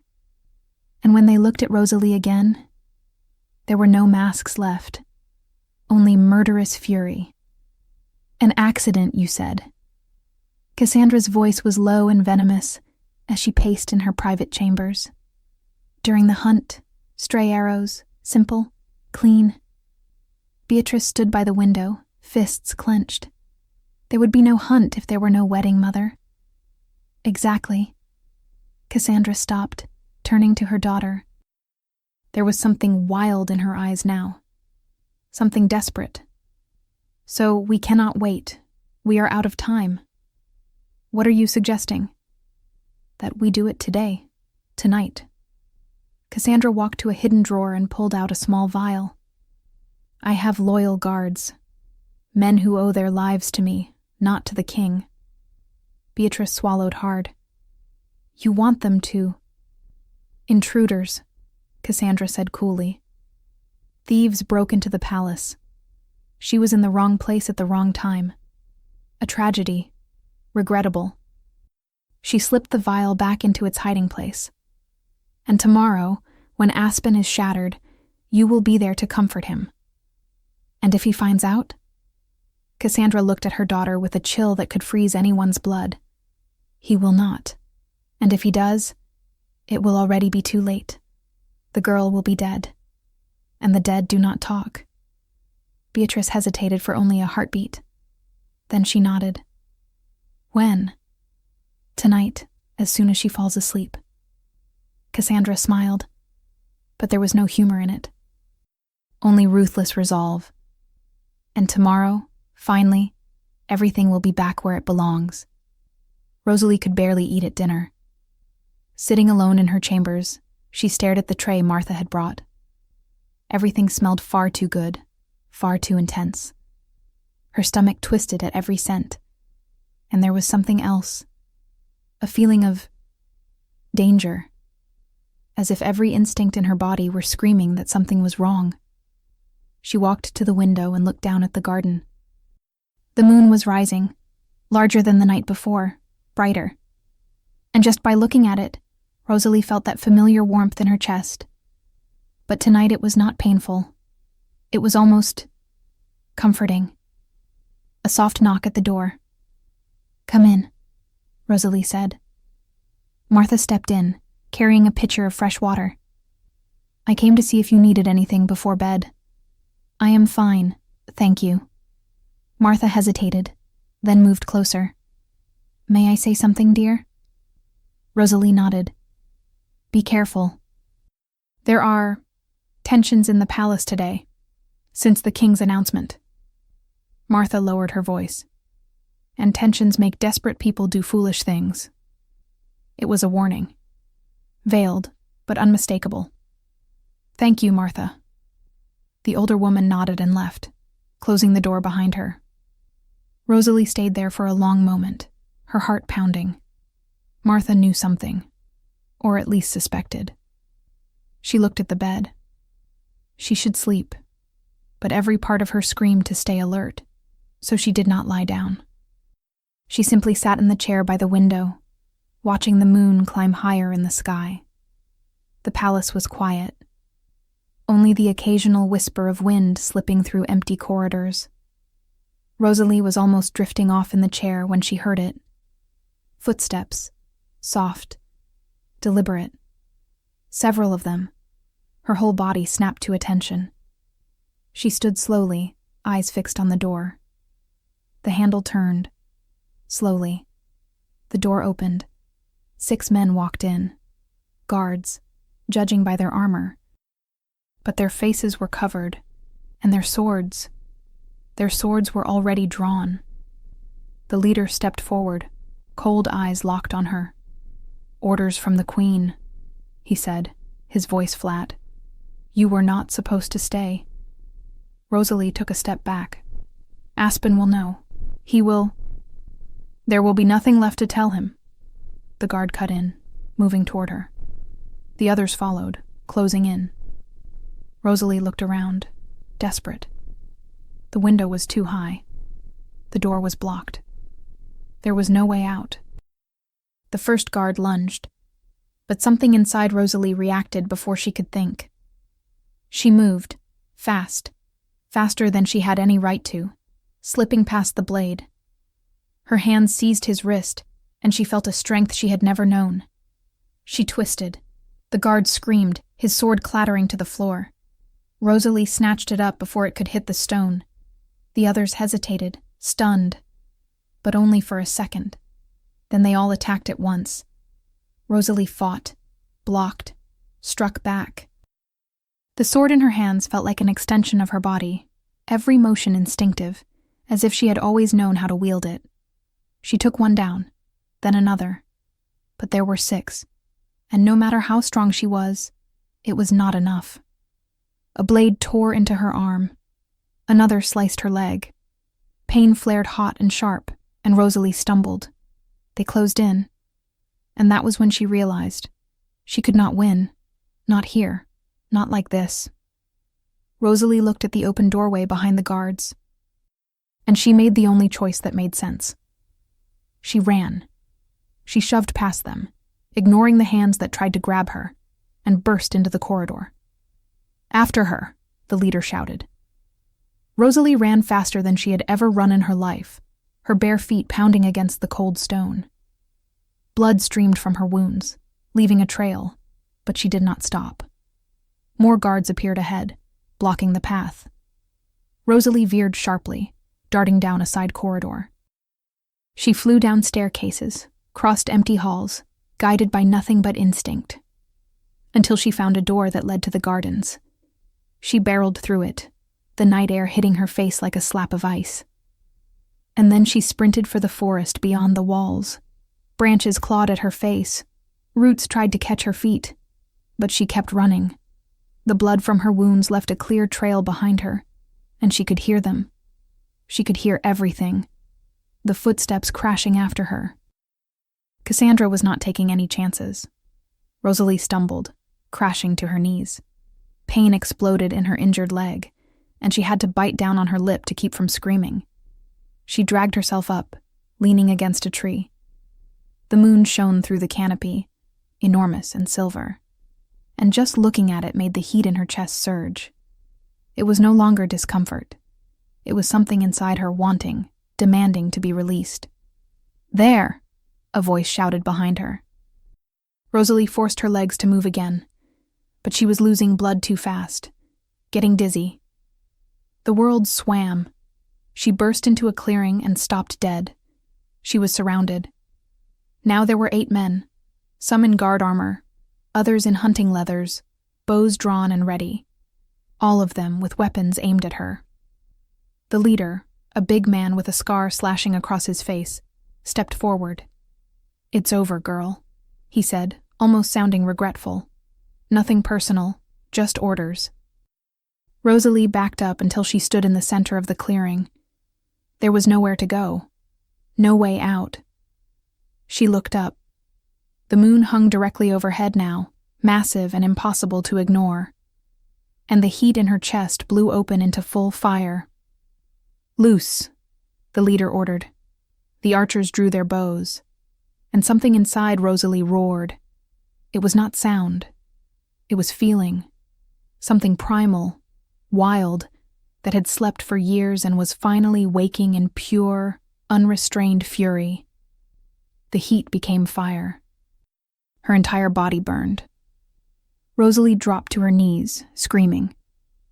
And when they looked at Rosalie again, there were no masks left, only murderous fury. An accident, you said. Cassandra's voice was low and venomous as she paced in her private chambers. During the hunt, stray arrows, simple, clean. Beatrice stood by the window, fists clenched. There would be no hunt if there were no wedding, Mother. Exactly. Cassandra stopped, turning to her daughter. There was something wild in her eyes now. Something desperate. So we cannot wait. We are out of time. What are you suggesting? That we do it today, tonight. Cassandra walked to a hidden drawer and pulled out a small vial. I have loyal guards, men who owe their lives to me, not to the king. Beatrice swallowed hard. You want them to. Intruders, Cassandra said coolly. Thieves broke into the palace. She was in the wrong place at the wrong time. A tragedy. Regrettable. She slipped the vial back into its hiding place. And tomorrow, when Aspen is shattered, you will be there to comfort him. And if he finds out? Cassandra looked at her daughter with a chill that could freeze anyone's blood. He will not. And if he does, it will already be too late. The girl will be dead. And the dead do not talk. Beatrice hesitated for only a heartbeat. Then she nodded. When? Tonight, as soon as she falls asleep. Cassandra smiled, but there was no humor in it. Only ruthless resolve. And tomorrow, finally, everything will be back where it belongs. Rosalie could barely eat at dinner. Sitting alone in her chambers, she stared at the tray Martha had brought. Everything smelled far too good, far too intense. Her stomach twisted at every scent. And there was something else. A feeling of danger. As if every instinct in her body were screaming that something was wrong. She walked to the window and looked down at the garden. The moon was rising, larger than the night before, brighter. And just by looking at it, Rosalie felt that familiar warmth in her chest. But tonight it was not painful. It was almost comforting. A soft knock at the door. Come in, Rosalie said. Martha stepped in, carrying a pitcher of fresh water. I came to see if you needed anything before bed. I am fine, thank you. Martha hesitated, then moved closer. May I say something, dear? Rosalie nodded. Be careful. There are tensions in the palace today, since the king's announcement. Martha lowered her voice. And tensions make desperate people do foolish things. It was a warning. Veiled, but unmistakable. Thank you, Martha. The older woman nodded and left, closing the door behind her. Rosalie stayed there for a long moment, her heart pounding. Martha knew something, or at least suspected. She looked at the bed. She should sleep, but every part of her screamed to stay alert, so she did not lie down. She simply sat in the chair by the window, watching the moon climb higher in the sky. The palace was quiet. Only the occasional whisper of wind slipping through empty corridors. Rosalie was almost drifting off in the chair when she heard it. Footsteps, soft, deliberate. Several of them. Her whole body snapped to attention. She stood slowly, eyes fixed on the door. The handle turned. Slowly. The door opened. 6 men walked in. Guards, judging by their armor. But their faces were covered, and their swords were already drawn. The leader stepped forward, cold eyes locked on her. Orders from the queen, he said, his voice flat. You were not supposed to stay. Rosalie took a step back. Aspen will know. He will... There will be nothing left to tell him. The guard cut in, moving toward her. The others followed, closing in. Rosalie looked around, desperate. The window was too high. The door was blocked. There was no way out. The first guard lunged, but something inside Rosalie reacted before she could think. She moved, fast, faster than she had any right to, slipping past the blade. Her hand seized his wrist, and she felt a strength she had never known. She twisted. The guard screamed, his sword clattering to the floor. Rosalie snatched it up before it could hit the stone. The others hesitated, stunned, but only for a second. Then they all attacked at once. Rosalie fought, blocked, struck back. The sword in her hands felt like an extension of her body, every motion instinctive, as if she had always known how to wield it. She took one down, then another. But there were 6, and no matter how strong she was, it was not enough. A blade tore into her arm. Another sliced her leg. Pain flared hot and sharp, and Rosalie stumbled. They closed in, and that was when she realized she could not win. Not here. Not like this. Rosalie looked at the open doorway behind the guards, and she made the only choice that made sense. She ran. She shoved past them, ignoring the hands that tried to grab her, and burst into the corridor. "After her," the leader shouted. Rosalie ran faster than she had ever run in her life, her bare feet pounding against the cold stone. Blood streamed from her wounds, leaving a trail, but she did not stop. More guards appeared ahead, blocking the path. Rosalie veered sharply, darting down a side corridor. She flew down staircases, crossed empty halls, guided by nothing but instinct, until she found a door that led to the gardens. She barreled through it, the night air hitting her face like a slap of ice. And then she sprinted for the forest beyond the walls. Branches clawed at her face. Roots tried to catch her feet, but she kept running. The blood from her wounds left a clear trail behind her, and she could hear them. She could hear everything, the footsteps crashing after her. Cassandra was not taking any chances. Rosalie stumbled, crashing to her knees. Pain exploded in her injured leg, and she had to bite down on her lip to keep from screaming. She dragged herself up, leaning against a tree. The moon shone through the canopy, enormous and silver, and just looking at it made the heat in her chest surge. It was no longer discomfort. It was something inside her wanting, demanding to be released. "There!" a voice shouted behind her. Rosalie forced her legs to move again, but she was losing blood too fast, getting dizzy. The world swam. She burst into a clearing and stopped dead. She was surrounded. Now there were 8 men, some in guard armor, others in hunting leathers, bows drawn and ready, all of them with weapons aimed at her. The leader, a big man with a scar slashing across his face, stepped forward. "It's over, girl," he said, almost sounding regretful. "Nothing personal, just orders." Rosalie backed up until she stood in the center of the clearing. There was nowhere to go, no way out. She looked up. The moon hung directly overhead now, massive and impossible to ignore, and the heat in her chest blew open into full fire. "Loose," the leader ordered. The archers drew their bows, and something inside Rosalie roared. It was not sound. It was feeling. Something primal, wild, that had slept for years and was finally waking in pure, unrestrained fury. The heat became fire. Her entire body burned. Rosalie dropped to her knees, screaming.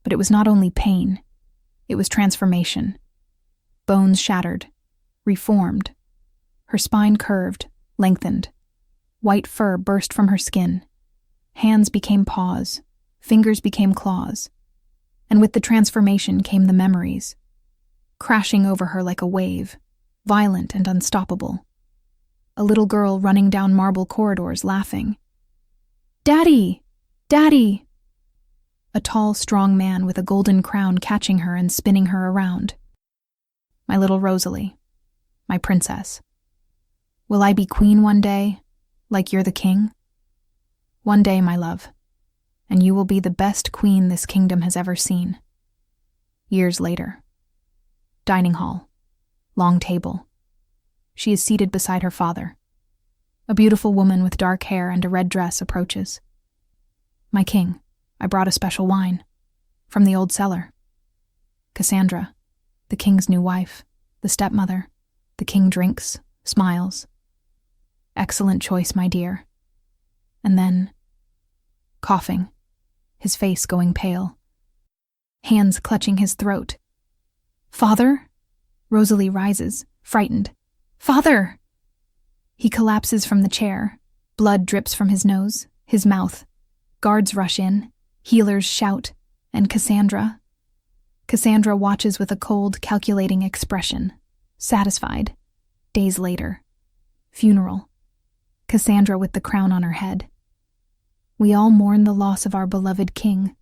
But it was not only pain. It was transformation. Bones shattered, reformed. Her spine curved, lengthened. White fur burst from her skin. Hands became paws. Fingers became claws. And with the transformation came the memories, crashing over her like a wave, violent and unstoppable. A little girl running down marble corridors laughing. "Daddy! Daddy!" A tall, strong man with a golden crown catching her and spinning her around. "My little Rosalie, my princess. Will I be queen one day, like you're the king? One day, my love, and you will be the best queen this kingdom has ever seen." Years later. Dining hall. Long table. She is seated beside her father. A beautiful woman with dark hair and a red dress approaches. "My king, I brought a special wine. From the old cellar." Cassandra, the king's new wife, the stepmother. The king drinks, smiles. "Excellent choice, my dear." And then, coughing, his face going pale. Hands clutching his throat. "Father?" Rosalie rises, frightened. "Father!" He collapses from the chair. Blood drips from his nose, his mouth. Guards rush in, healers shout, and Cassandra watches with a cold, calculating expression. Satisfied. Days later. Funeral. Cassandra with the crown on her head. We all mourn the loss of our beloved king.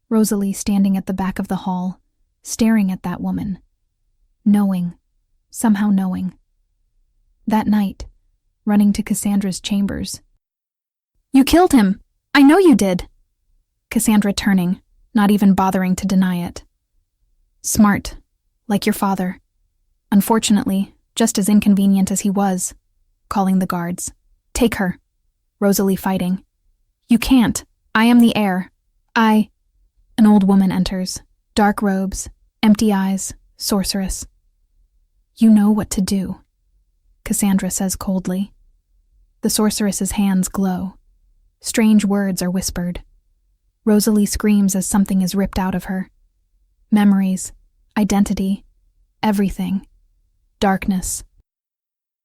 Rosalie standing at the back of the hall, staring at that woman. Knowing. Somehow knowing. That night, running to Cassandra's chambers. "You killed him! I know you did!" Cassandra turning, not even bothering to deny it. "Smart, like your father. Unfortunately, just as inconvenient as he was." Calling the guards. "Take her." Rosalie fighting. "You can't. I am the heir. An old woman enters. Dark robes, empty eyes, sorceress. "You know what to do," Cassandra says coldly. The sorceress's hands glow. Strange words are whispered. Rosalie screams as something is ripped out of her. Memories, identity, everything. Darkness.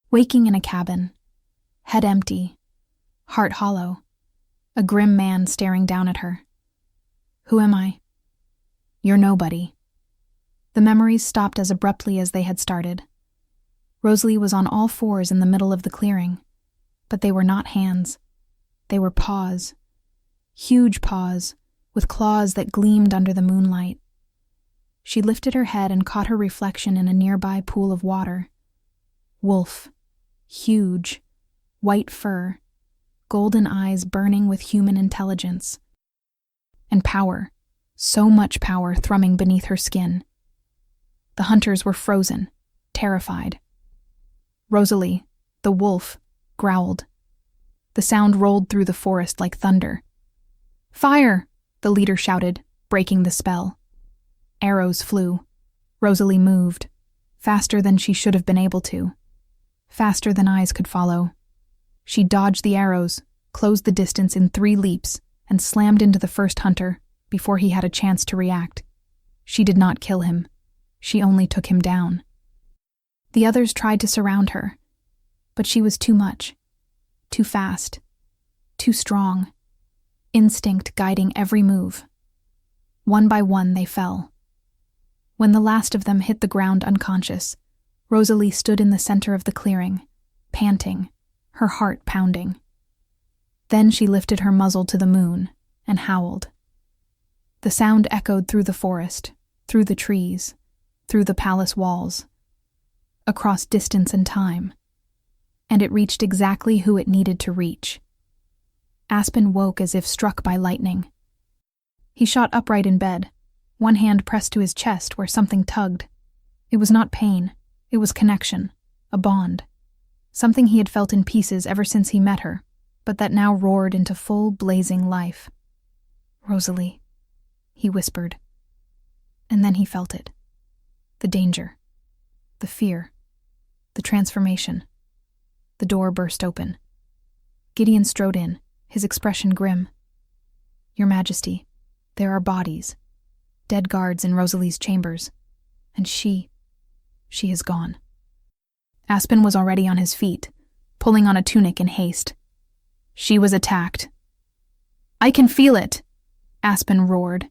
Waking in a cabin. Head empty. Heart hollow. A grim man staring down at her. "Who am I?" "You're nobody." The memories stopped as abruptly as they had started. Rosalie was on all fours in the middle of the clearing, but they were not hands. They were paws. Huge paws, with claws that gleamed under the moonlight. She lifted her head and caught her reflection in a nearby pool of water. Wolf. Huge. White fur. Golden eyes burning with human intelligence. And power. So much power thrumming beneath her skin. The hunters were frozen, terrified. Rosalie, the wolf, growled. The sound rolled through the forest like thunder. "Fire!" the leader shouted, breaking the spell. Arrows flew. Rosalie moved, faster than she should have been able to. Faster than eyes could follow. She dodged the arrows, closed the distance in 3 leaps, and slammed into the first hunter before he had a chance to react. She did not kill him. She only took him down. The others tried to surround her, but she was too much. Too fast. Too strong. Instinct guiding every move. One by one they fell. When the last of them hit the ground unconscious, Rosalie stood in the center of the clearing, panting, her heart pounding. Then she lifted her muzzle to the moon and howled. The sound echoed through the forest, through the trees, through the palace walls, across distance and time, and it reached exactly who it needed to reach. Aspen woke as if struck by lightning. He shot upright in bed, one hand pressed to his chest where something tugged. It was not pain, it was connection, a bond, something he had felt in pieces ever since he met her, but that now roared into full, blazing life. "Rosalie," he whispered. And then he felt it. The danger. The fear. The transformation. The door burst open. Gideon strode in, his expression grim. "Your Majesty, there are bodies. Dead guards in Rosalie's chambers. And she is gone." Aspen was already on his feet, pulling on a tunic in haste. "She was attacked." "I can feel it," Aspen roared,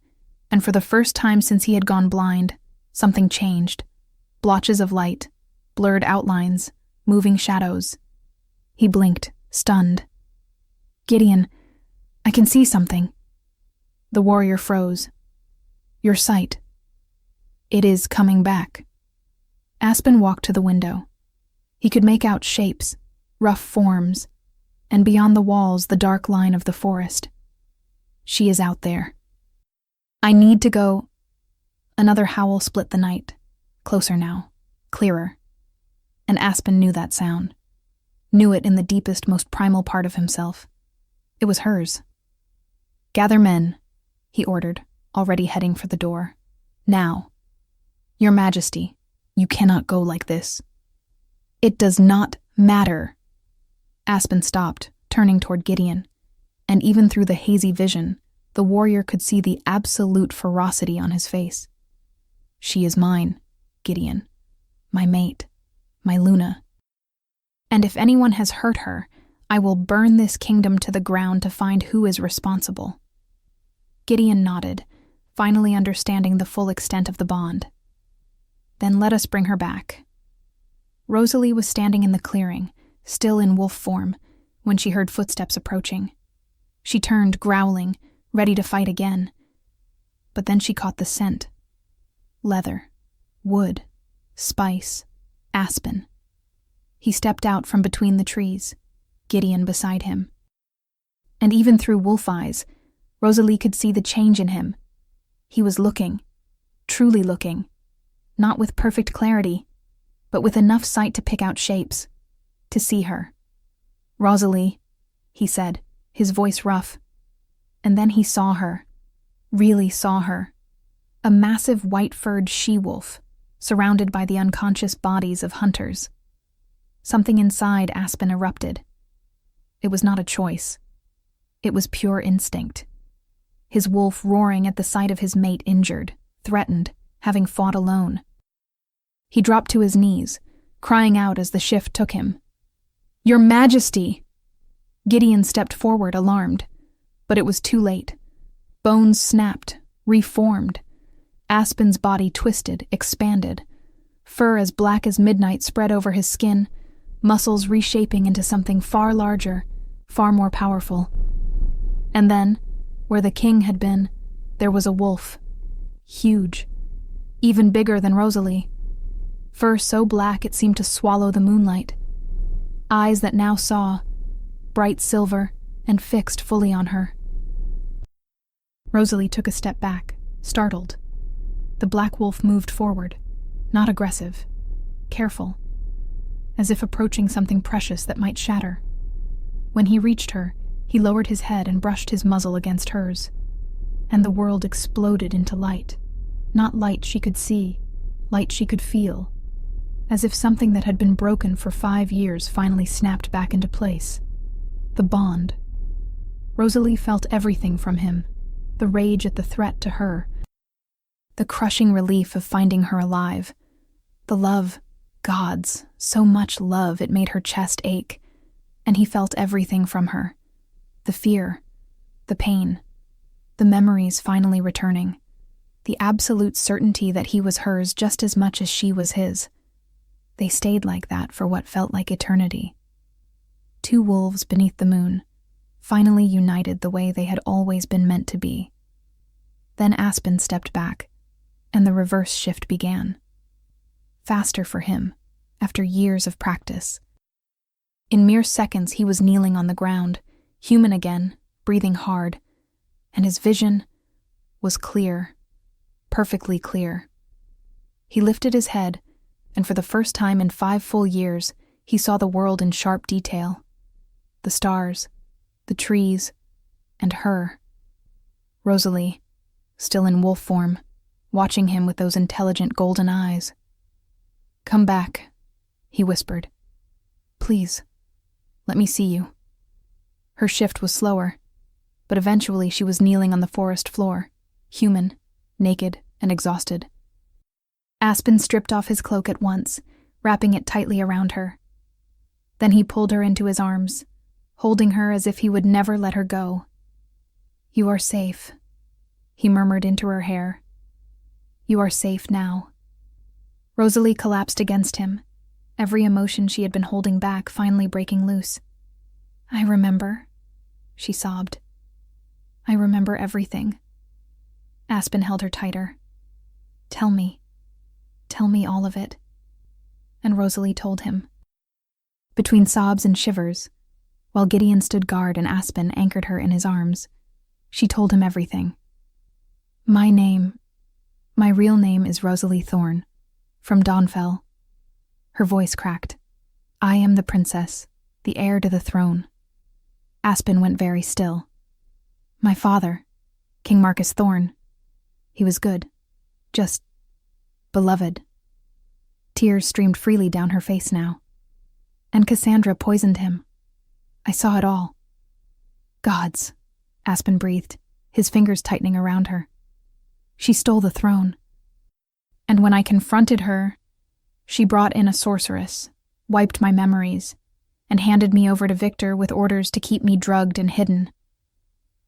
and for the first time since he had gone blind, something changed. Blotches of light, blurred outlines, moving shadows. He blinked, stunned. "Gideon, I can see something." The warrior froze. "Your sight. It is coming back." Aspen walked to the window. He could make out shapes, rough forms, and beyond the walls the dark line of the forest. "She is out there." "I need to go." Another howl split the night. Closer now, clearer. And Aspen knew that sound. Knew it in the deepest, most primal part of himself. It was hers. "Gather men," he ordered, already heading for the door. "Now. Your Majesty, you cannot go like this." "It does not matter." Aspen stopped, turning toward Gideon, and even through the hazy vision, the warrior could see the absolute ferocity on his face. "She is mine, Gideon. My mate. My Luna. And if anyone has hurt her, I will burn this kingdom to the ground to find who is responsible." Gideon nodded, finally understanding the full extent of the bond. "Then let us bring her back." Rosalie was standing in the clearing, still in wolf form, when she heard footsteps approaching. She turned, growling, ready to fight again. But then she caught the scent. Leather, wood, spice, aspen. He stepped out from between the trees, Gideon beside him. And even through wolf eyes, Rosalie could see the change in him. He was looking, truly looking, not with perfect clarity, but with enough sight to pick out shapes, to see her. "Rosalie," he said, his voice rough. And then he saw her, really saw her. A massive white-furred she-wolf, surrounded by the unconscious bodies of hunters. Something inside Aspen erupted. It was not a choice. It was pure instinct. His wolf roaring at the sight of his mate injured, threatened, having fought alone. He dropped to his knees, crying out as the shift took him. "Your Majesty!" Gideon stepped forward, alarmed. But it was too late. Bones snapped, reformed. Aspen's body twisted, expanded. Fur as black as midnight spread over his skin, muscles reshaping into something far larger, far more powerful. And then, where the king had been, there was a wolf. Huge. Even bigger than Rosalie. Fur so black it seemed to swallow the moonlight. Eyes that now saw, bright silver, and fixed fully on her. Rosalie took a step back, startled. The black wolf moved forward, not aggressive, careful, as if approaching something precious that might shatter. When he reached her, he lowered his head and brushed his muzzle against hers, and the world exploded into light. Not light she could see, light she could feel, as if something that had been broken for 5 years finally snapped back into place. The bond. Rosalie felt everything from him, the rage at the threat to her, the crushing relief of finding her alive, the love, God's, so much love it made her chest ache, and he felt everything from her, the fear, the pain, the memories finally returning, the absolute certainty that he was hers just as much as she was his. They stayed like that for what felt like eternity. 2 wolves beneath the moon, finally united the way they had always been meant to be. Then Aspen stepped back, and the reverse shift began. Faster for him, after years of practice. In mere seconds he was kneeling on the ground, human again, breathing hard, and his vision was clear, perfectly clear. He lifted his head, and for the first time in 5 full years, he saw the world in sharp detail. The stars, the trees, and her. Rosalie, still in wolf form, watching him with those intelligent golden eyes. "Come back," he whispered. "Please, let me see you." Her shift was slower, but eventually she was kneeling on the forest floor, human, naked, and exhausted. Aspen stripped off his cloak at once, wrapping it tightly around her. Then he pulled her into his arms, holding her as if he would never let her go. "You are safe," he murmured into her hair. "You are safe now." Rosalie collapsed against him, every emotion she had been holding back finally breaking loose. "I remember," she sobbed. "I remember everything." Aspen held her tighter. Tell me all of it." And Rosalie told him. Between sobs and shivers, while Gideon stood guard and Aspen anchored her in his arms, she told him everything. My real name is Rosalie Thorne. From Dawnfell. Her voice cracked. I am the princess, the heir to the throne. Aspen went very still. My father, King Marcus Thorne. He was good. Just beloved. Tears streamed freely down her face now. And Cassandra poisoned him. I saw it all. Gods, Aspen breathed, his fingers tightening around her. She stole the throne. And when I confronted her, she brought in a sorceress, wiped my memories, and handed me over to Victor with orders to keep me drugged and hidden.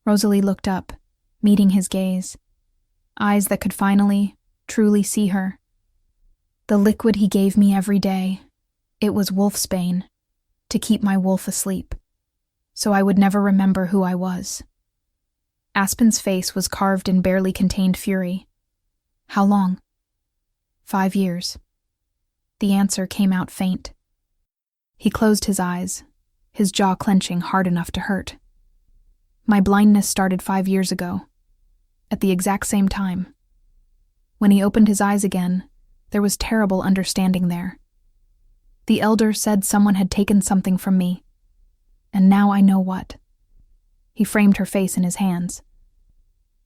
Rosalie looked up, meeting his gaze, eyes that could finally, truly see her. The liquid he gave me every day, it was wolfsbane, to keep my wolf asleep, so I would never remember who I was. Aspen's face was carved in barely contained fury. How long? 5 years. The answer came out faint. He closed his eyes, his jaw clenching hard enough to hurt. My blindness started 5 years ago, at the exact same time. When he opened his eyes again, there was terrible understanding there. The elder said someone had taken something from me, and now I know what. He framed her face in his hands.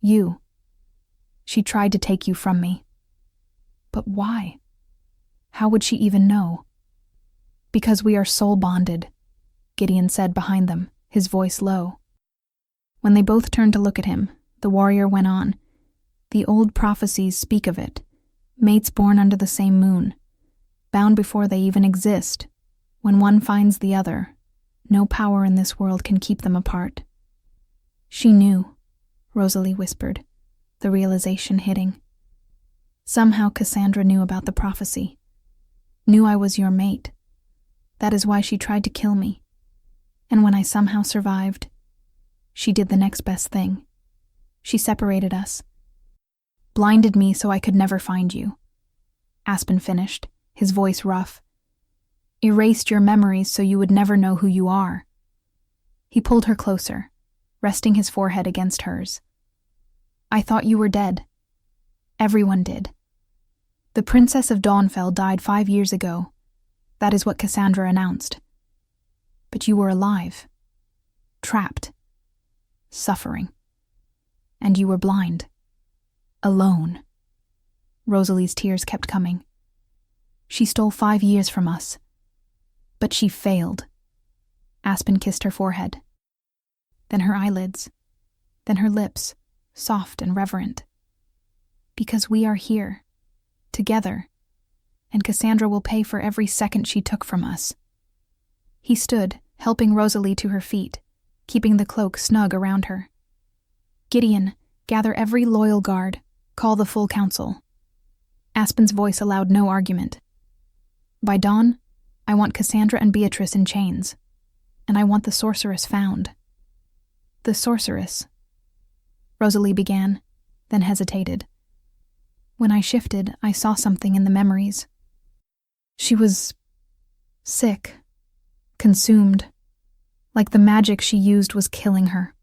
You. She tried to take you from me. But why? How would she even know? Because we are soul-bonded, Gideon said behind them, his voice low. When they both turned to look at him, the warrior went on. The old prophecies speak of it, mates born under the same moon, bound before they even exist. When one finds the other, no power in this world can keep them apart. She knew, Rosalie whispered, the realization hitting. Somehow Cassandra knew about the prophecy, knew I was your mate. That is why she tried to kill me. And when I somehow survived, she did the next best thing. She separated us, blinded me so I could never find you. Aspen finished, his voice rough. Erased your memories so you would never know who you are. He pulled her closer, resting his forehead against hers. I thought you were dead. Everyone did. The Princess of Dawnfell died 5 years ago. That is what Cassandra announced. But you were alive. Trapped. Suffering. And you were blind. Alone. Rosalie's tears kept coming. She stole 5 years from us. But she failed. Aspen kissed her forehead. Then her eyelids. Then her lips, soft and reverent. Because we are here. Together. And Cassandra will pay for every second she took from us. He stood, helping Rosalie to her feet, keeping the cloak snug around her. Gideon, gather every loyal guard, call the full council. Aspen's voice allowed no argument. By dawn, I want Cassandra and Beatrice in chains, and I want the sorceress found. The sorceress, Rosalie began, then hesitated. When I shifted, I saw something in the memories. She was sick, consumed, like the magic she used was killing her.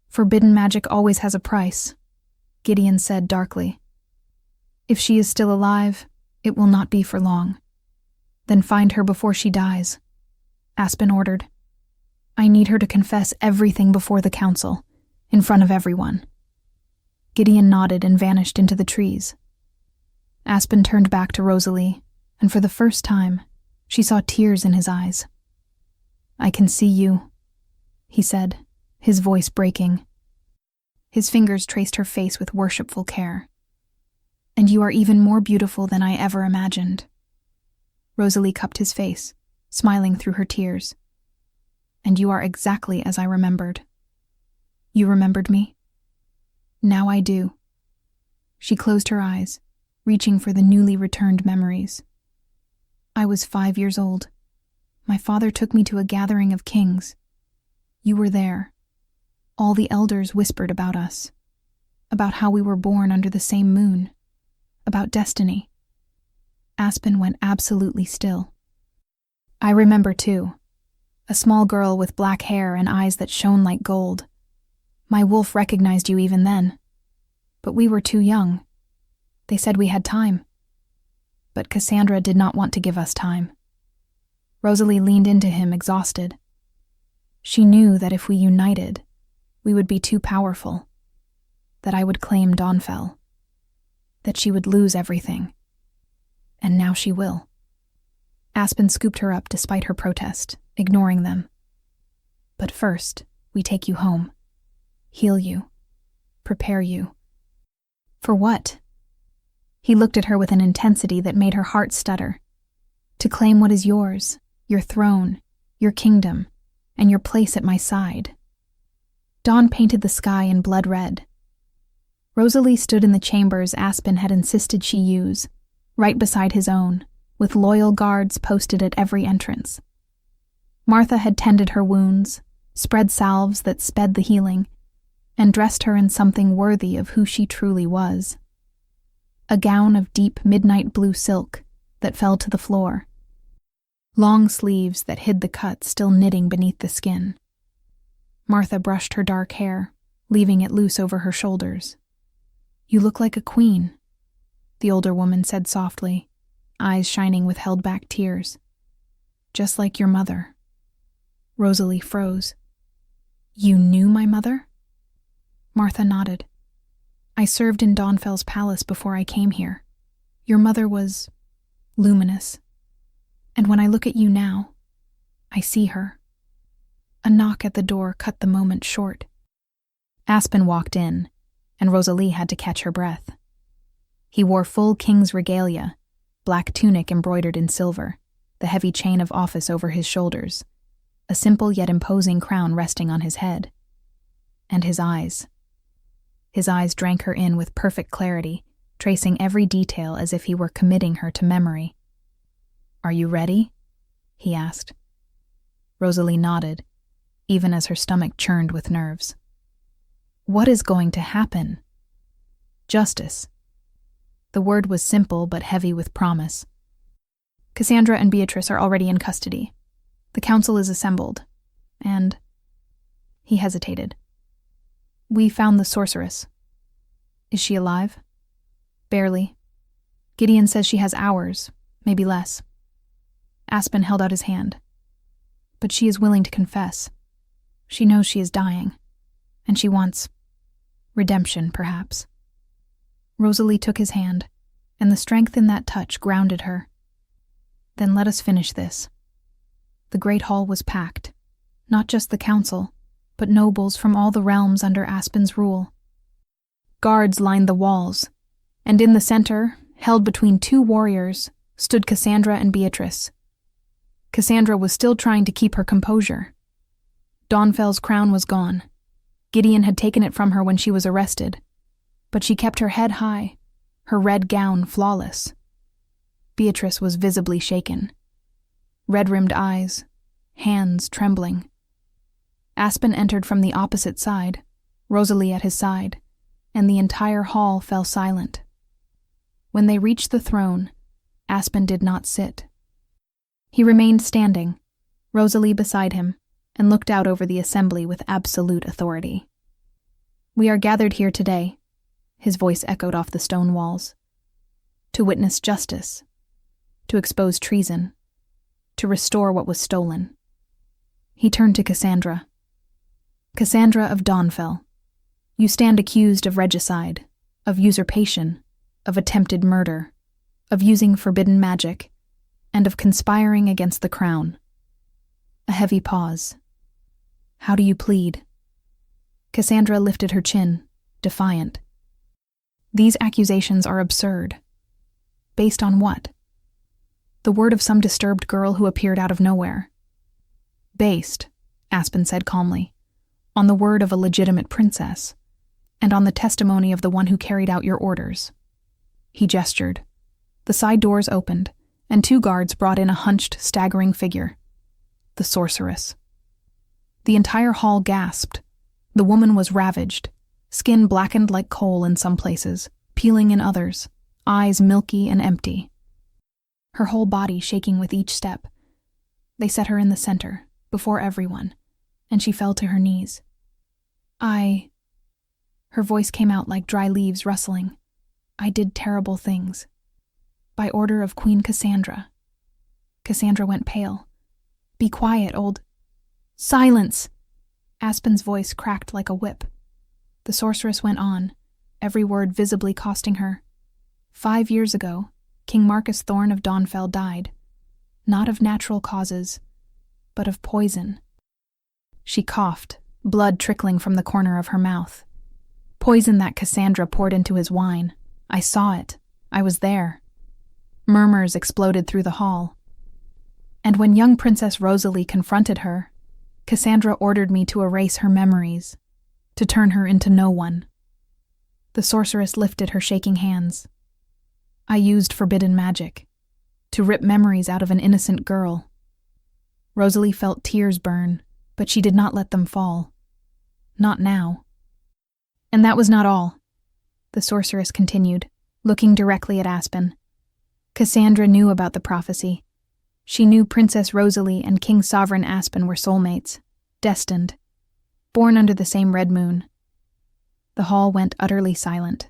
Forbidden magic always has a price, Gideon said darkly. If she is still alive, it will not be for long. Then find her before she dies, Aspen ordered. I need her to confess everything before the council, in front of everyone. Gideon nodded and vanished into the trees. Aspen turned back to Rosalie, and for the first time, she saw tears in his eyes. I can see you, he said, his voice breaking. His fingers traced her face with worshipful care. And you are even more beautiful than I ever imagined. Rosalie cupped his face, smiling through her tears. And you are exactly as I remembered. You remembered me? Now I do. She closed her eyes, reaching for the newly returned memories. I was 5 years old. My father took me to a gathering of kings. You were there. All the elders whispered about us, about how we were born under the same moon, about destiny. Aspen went absolutely still. I remember too, a small girl with black hair and eyes that shone like gold. My wolf recognized you even then. But we were too young. They said we had time. But Cassandra did not want to give us time. Rosalie leaned into him, exhausted. She knew that if we united, we would be too powerful, that I would claim Dawnfell, that she would lose everything. And now she will. Aspen scooped her up despite her protest, ignoring them. But first, we take you home, heal you, prepare you. For what? He looked at her with an intensity that made her heart stutter. To claim what is yours, your throne, your kingdom, and your place at my side. Dawn painted the sky in blood red. Rosalie stood in the chambers Aspen had insisted she use, right beside his own, with loyal guards posted at every entrance. Martha had tended her wounds, spread salves that sped the healing, and dressed her in something worthy of who she truly was. A gown of deep midnight blue silk that fell to the floor. Long sleeves that hid the cut still knitting beneath the skin. Martha brushed her dark hair, leaving it loose over her shoulders. "You look like a queen," the older woman said softly, eyes shining with held-back tears. "Just like your mother." Rosalie froze. "You knew my mother?" Martha nodded. "I served in Dawnfell's palace before I came here. Your mother was luminous. And when I look at you now, I see her." A knock at the door cut the moment short. Aspen walked in, and Rosalie had to catch her breath. He wore full king's regalia, black tunic embroidered in silver, the heavy chain of office over his shoulders, a simple yet imposing crown resting on his head. And his eyes. His eyes drank her in with perfect clarity, tracing every detail as if he were committing her to memory. "Are you ready?" he asked. Rosalie nodded, even as her stomach churned with nerves. "What is going to happen?" "Justice." The word was simple but heavy with promise. "Cassandra and Beatrice are already in custody. The council is assembled, and..." He hesitated. "We found the sorceress." "Is she alive?" "Barely. Gideon says she has hours, maybe less." Aspen held out his hand. "But she is willing to confess. She knows she is dying, and she wants redemption, perhaps." Rosalie took his hand, and the strength in that touch grounded her. "Then let us finish this." The great hall was packed, not just the council, but nobles from all the realms under Aspen's rule. Guards lined the walls, and in the center, held between two warriors, stood Cassandra and Beatrice. Cassandra was still trying to keep her composure. Dawnfell's crown was gone. Gideon had taken it from her when she was arrested, but she kept her head high, her red gown flawless. Beatrice was visibly shaken. Red-rimmed eyes, hands trembling. Aspen entered from the opposite side, Rosalie at his side, and the entire hall fell silent. When they reached the throne, Aspen did not sit. He remained standing, Rosalie beside him, and looked out over the assembly with absolute authority. "We are gathered here today," his voice echoed off the stone walls, "to witness justice, to expose treason, to restore what was stolen." He turned to Cassandra. "Cassandra of Dawnfell, you stand accused of regicide, of usurpation, of attempted murder, of using forbidden magic, and of conspiring against the crown." A heavy pause. "How do you plead?" Cassandra lifted her chin, defiant. "These accusations are absurd." "Based on what?" "The word of some disturbed girl who appeared out of nowhere." "Based," Aspen said calmly, "on the word of a legitimate princess, and on the testimony of the one who carried out your orders." He gestured. The side doors opened, and two guards brought in a hunched, staggering figure. The sorceress. The entire hall gasped. The woman was ravaged, skin blackened like coal in some places, peeling in others, eyes milky and empty. Her whole body shaking with each step. They set her in the center, before everyone, and she fell to her knees. Her voice came out like dry leaves rustling. "I did terrible things." By order of Queen Cassandra. Cassandra went pale. Be quiet, old... Silence! Aspen's voice cracked like a whip. The sorceress went on, every word visibly costing her. 5 years ago, King Marcus Thorne of Dawnfell died. Not of natural causes, but of poison. She coughed, blood trickling from the corner of her mouth. Poison that Cassandra poured into his wine. I saw it. I was there. Murmurs exploded through the hall. And when young Princess Rosalie confronted her, Cassandra ordered me to erase her memories, to turn her into no one. The sorceress lifted her shaking hands. I used forbidden magic, to rip memories out of an innocent girl. Rosalie felt tears burn, but she did not let them fall. Not now. And that was not all, the sorceress continued, looking directly at Aspen. Cassandra knew about the prophecy. She knew Princess Rosalie and King Sovereign Aspen were soulmates, destined, born under the same red moon. The hall went utterly silent.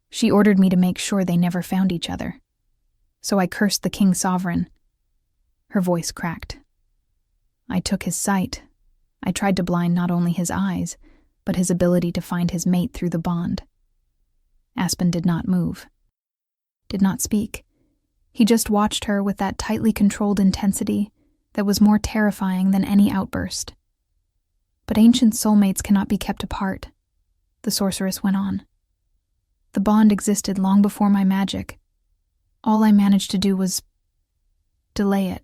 She ordered me to make sure they never found each other. So I cursed the King Sovereign. Her voice cracked. I took his sight. I tried to blind not only his eyes, but his ability to find his mate through the bond. Aspen did not move. Did not speak. He just watched her with that tightly controlled intensity that was more terrifying than any outburst. But ancient soulmates cannot be kept apart, the sorceress went on. The bond existed long before my magic. All I managed to do was delay it,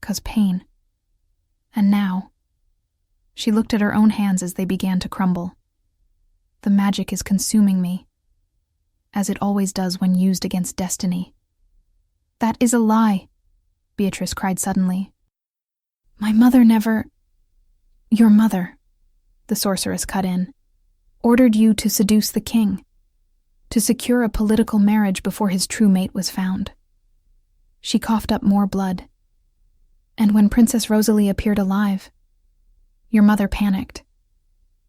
'cause pain. And now, she looked at her own hands as they began to crumble. The magic is consuming me, as it always does when used against destiny. That is a lie, Beatrice cried suddenly. My mother never... Your mother, the sorceress cut in, ordered you to seduce the king, to secure a political marriage before his true mate was found. She coughed up more blood. And when Princess Rosalie appeared alive, your mother panicked,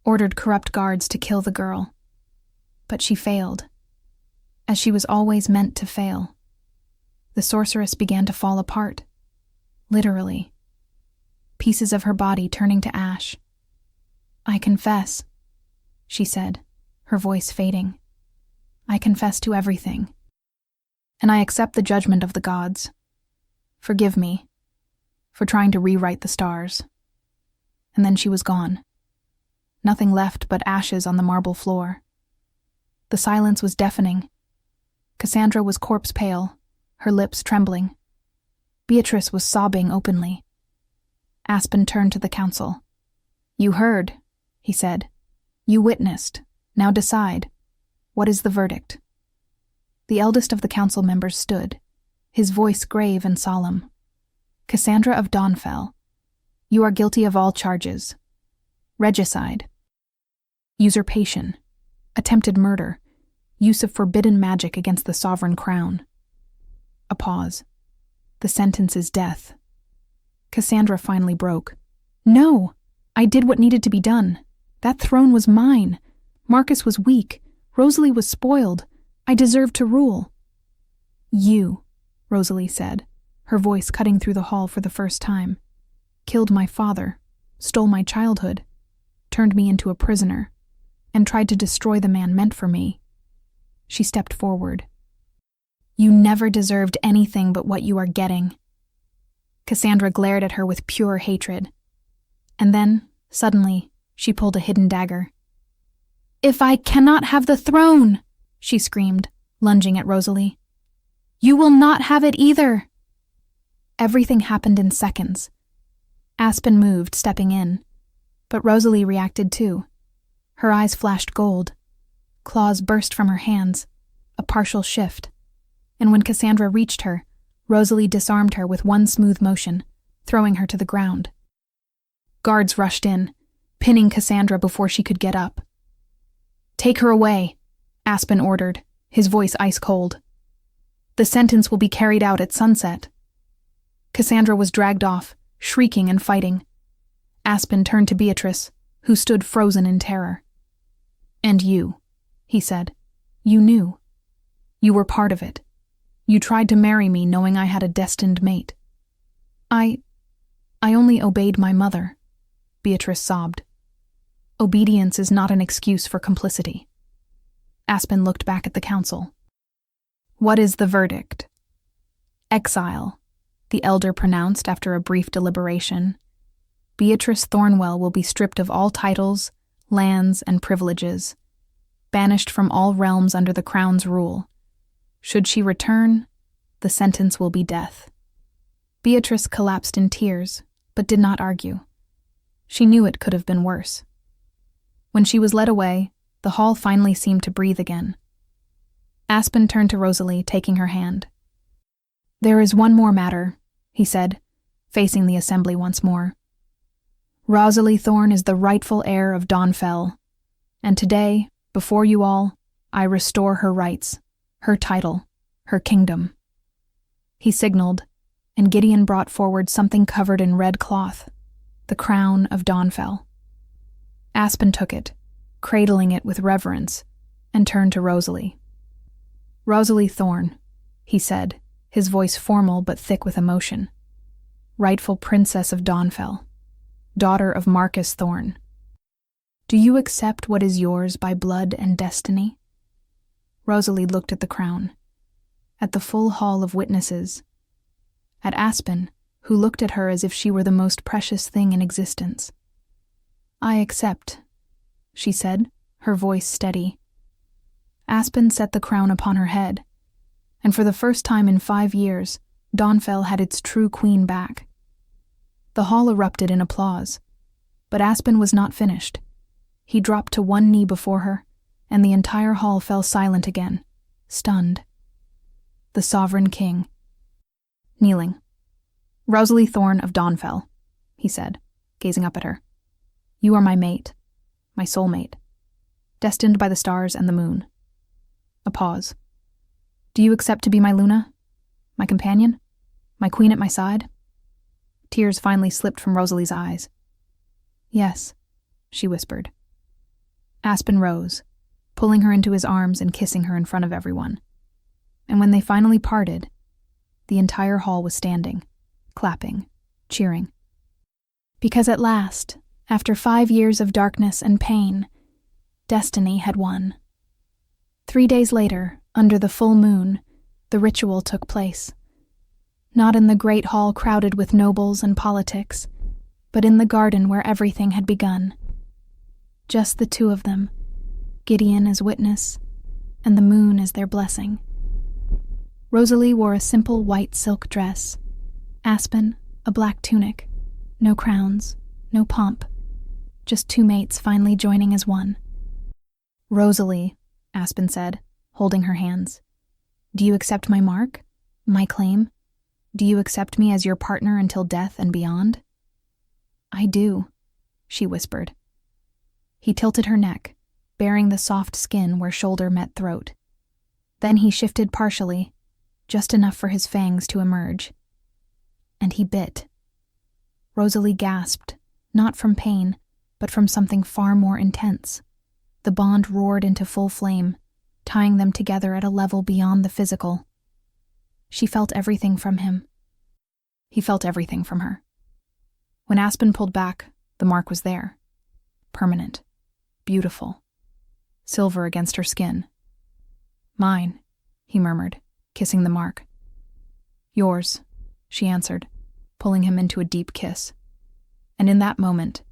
ordered corrupt guards to kill the girl. But she failed, as she was always meant to fail. The sorceress began to fall apart, literally, pieces of her body turning to ash. I confess, she said, her voice fading. I confess to everything, and I accept the judgment of the gods. Forgive me for trying to rewrite the stars. And then she was gone. Nothing left but ashes on the marble floor. The silence was deafening. Cassandra was corpse pale, her lips trembling. Beatrice was sobbing openly. Aspen turned to the council. You heard, he said. You witnessed. Now decide. What is the verdict? The eldest of the council members stood, his voice grave and solemn. Cassandra of Dawnfell, you are guilty of all charges. Regicide, usurpation, attempted murder, use of forbidden magic against the sovereign crown. A pause. The sentence is death. Cassandra finally broke. No! I did what needed to be done. That throne was mine. Marcus was weak. Rosalie was spoiled. I deserved to rule. You, Rosalie said, her voice cutting through the hall for the first time, killed my father, stole my childhood, turned me into a prisoner, and tried to destroy the man meant for me. She stepped forward. You never deserved anything but what you are getting. Cassandra glared at her with pure hatred. And then, suddenly, she pulled a hidden dagger. If I cannot have the throne, she screamed, lunging at Rosalie. You will not have it either. Everything happened in seconds. Aspen moved, stepping in. But Rosalie reacted too. Her eyes flashed gold. Claws burst from her hands, a partial shift. And when Cassandra reached her, Rosalie disarmed her with one smooth motion, throwing her to the ground. Guards rushed in, pinning Cassandra before she could get up. Take her away, Aspen ordered, his voice ice cold. The sentence will be carried out at sunset. Cassandra was dragged off, shrieking and fighting. Aspen turned to Beatrice, who stood frozen in terror. And you, he said. You knew. You were part of it. You tried to marry me knowing I had a destined mate. I only obeyed my mother," Beatrice sobbed. Obedience is not an excuse for complicity. Aspen looked back at the council. "What is the verdict?" "Exile," the elder pronounced after a brief deliberation. "Beatrice Thornwell will be stripped of all titles, lands, and privileges, banished from all realms under the crown's rule. Should she return, the sentence will be death." Beatrice collapsed in tears, but did not argue. She knew it could have been worse. When she was led away, the hall finally seemed to breathe again. Aspen turned to Rosalie, taking her hand. "There is one more matter," he said, facing the assembly once more. "Rosalie Thorne is the rightful heir of Dawnfell, and today, before you all, I restore her rights, her title, her kingdom." He signaled, and Gideon brought forward something covered in red cloth, the crown of Dawnfell. Aspen took it, cradling it with reverence, and turned to Rosalie. "Rosalie Thorne," he said, his voice formal but thick with emotion. "Rightful princess of Dawnfell, daughter of Marcus Thorne. Do you accept what is yours by blood and destiny?" Rosalie looked at the crown, at the full hall of witnesses, at Aspen, who looked at her as if she were the most precious thing in existence. "I accept," she said, her voice steady. Aspen set the crown upon her head, and for the first time in 5 years, Dawnfell had its true queen back. The hall erupted in applause, but Aspen was not finished. He dropped to one knee before her, and the entire hall fell silent again, stunned. The sovereign king. Kneeling. "Rosalie Thorne of Dawnfell," he said, gazing up at her. "You are my mate, my soulmate, destined by the stars and the moon." A pause. "Do you accept to be my Luna, my companion, my queen at my side?" Tears finally slipped from Rosalie's eyes. "Yes," she whispered. Aspen rose, pulling her into his arms and kissing her in front of everyone. And when they finally parted, the entire hall was standing, clapping, cheering. Because at last, after 5 years of darkness and pain, destiny had won. 3 days later, under the full moon, the ritual took place. Not in the great hall crowded with nobles and politics, but in the garden where everything had begun. Just the two of them, Gideon as witness, and the moon as their blessing. Rosalie wore a simple white silk dress, Aspen a black tunic, no crowns, no pomp, just two mates finally joining as one. "Rosalie," Aspen said, holding her hands, "do you accept my mark, my claim? Do you accept me as your partner until death and beyond?" "I do," she whispered. He tilted her neck, baring the soft skin where shoulder met throat. Then he shifted partially, just enough for his fangs to emerge. And he bit. Rosalie gasped, not from pain, but from something far more intense. The bond roared into full flame, tying them together at a level beyond the physical. She felt everything from him. He felt everything from her. When Aspen pulled back, the mark was there. Permanent. Beautiful. Silver against her skin. "Mine," he murmured, kissing the mark. "Yours," she answered, pulling him into a deep kiss. And in that moment,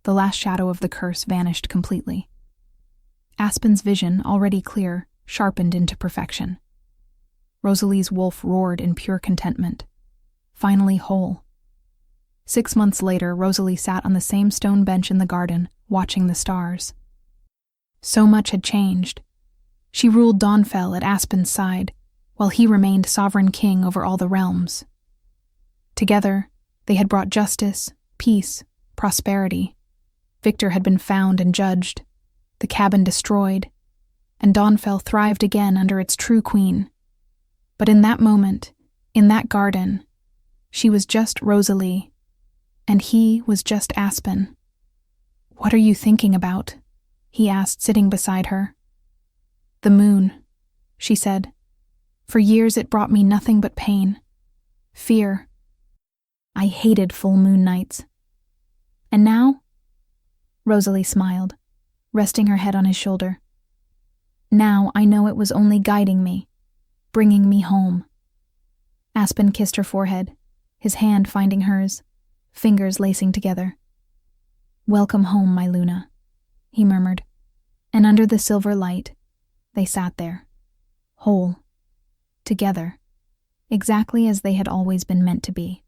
the last shadow of the curse vanished completely. Aspen's vision, already clear, sharpened into perfection. Rosalie's wolf roared in pure contentment. Finally whole. 6 months later, Rosalie sat on the same stone bench in the garden, watching the stars. So much had changed. She ruled Dawnfell at Aspen's side, while he remained sovereign king over all the realms. Together, they had brought justice, peace, prosperity. Victor had been found and judged, the cabin destroyed, and Dawnfell thrived again under its true queen. But in that moment, in that garden, she was just Rosalie, and he was just Aspen. "What are you thinking about?" he asked, sitting beside her. "The moon," she said. For years it brought me nothing but pain, fear. I hated full moon nights. And now? Rosalie smiled, resting her head on his shoulder. Now I know it was only guiding me, bringing me home. Aspen kissed her forehead, his hand finding hers, fingers lacing together. Welcome home, my Luna, he murmured, and under the silver light, they sat there, whole, together, exactly as they had always been meant to be.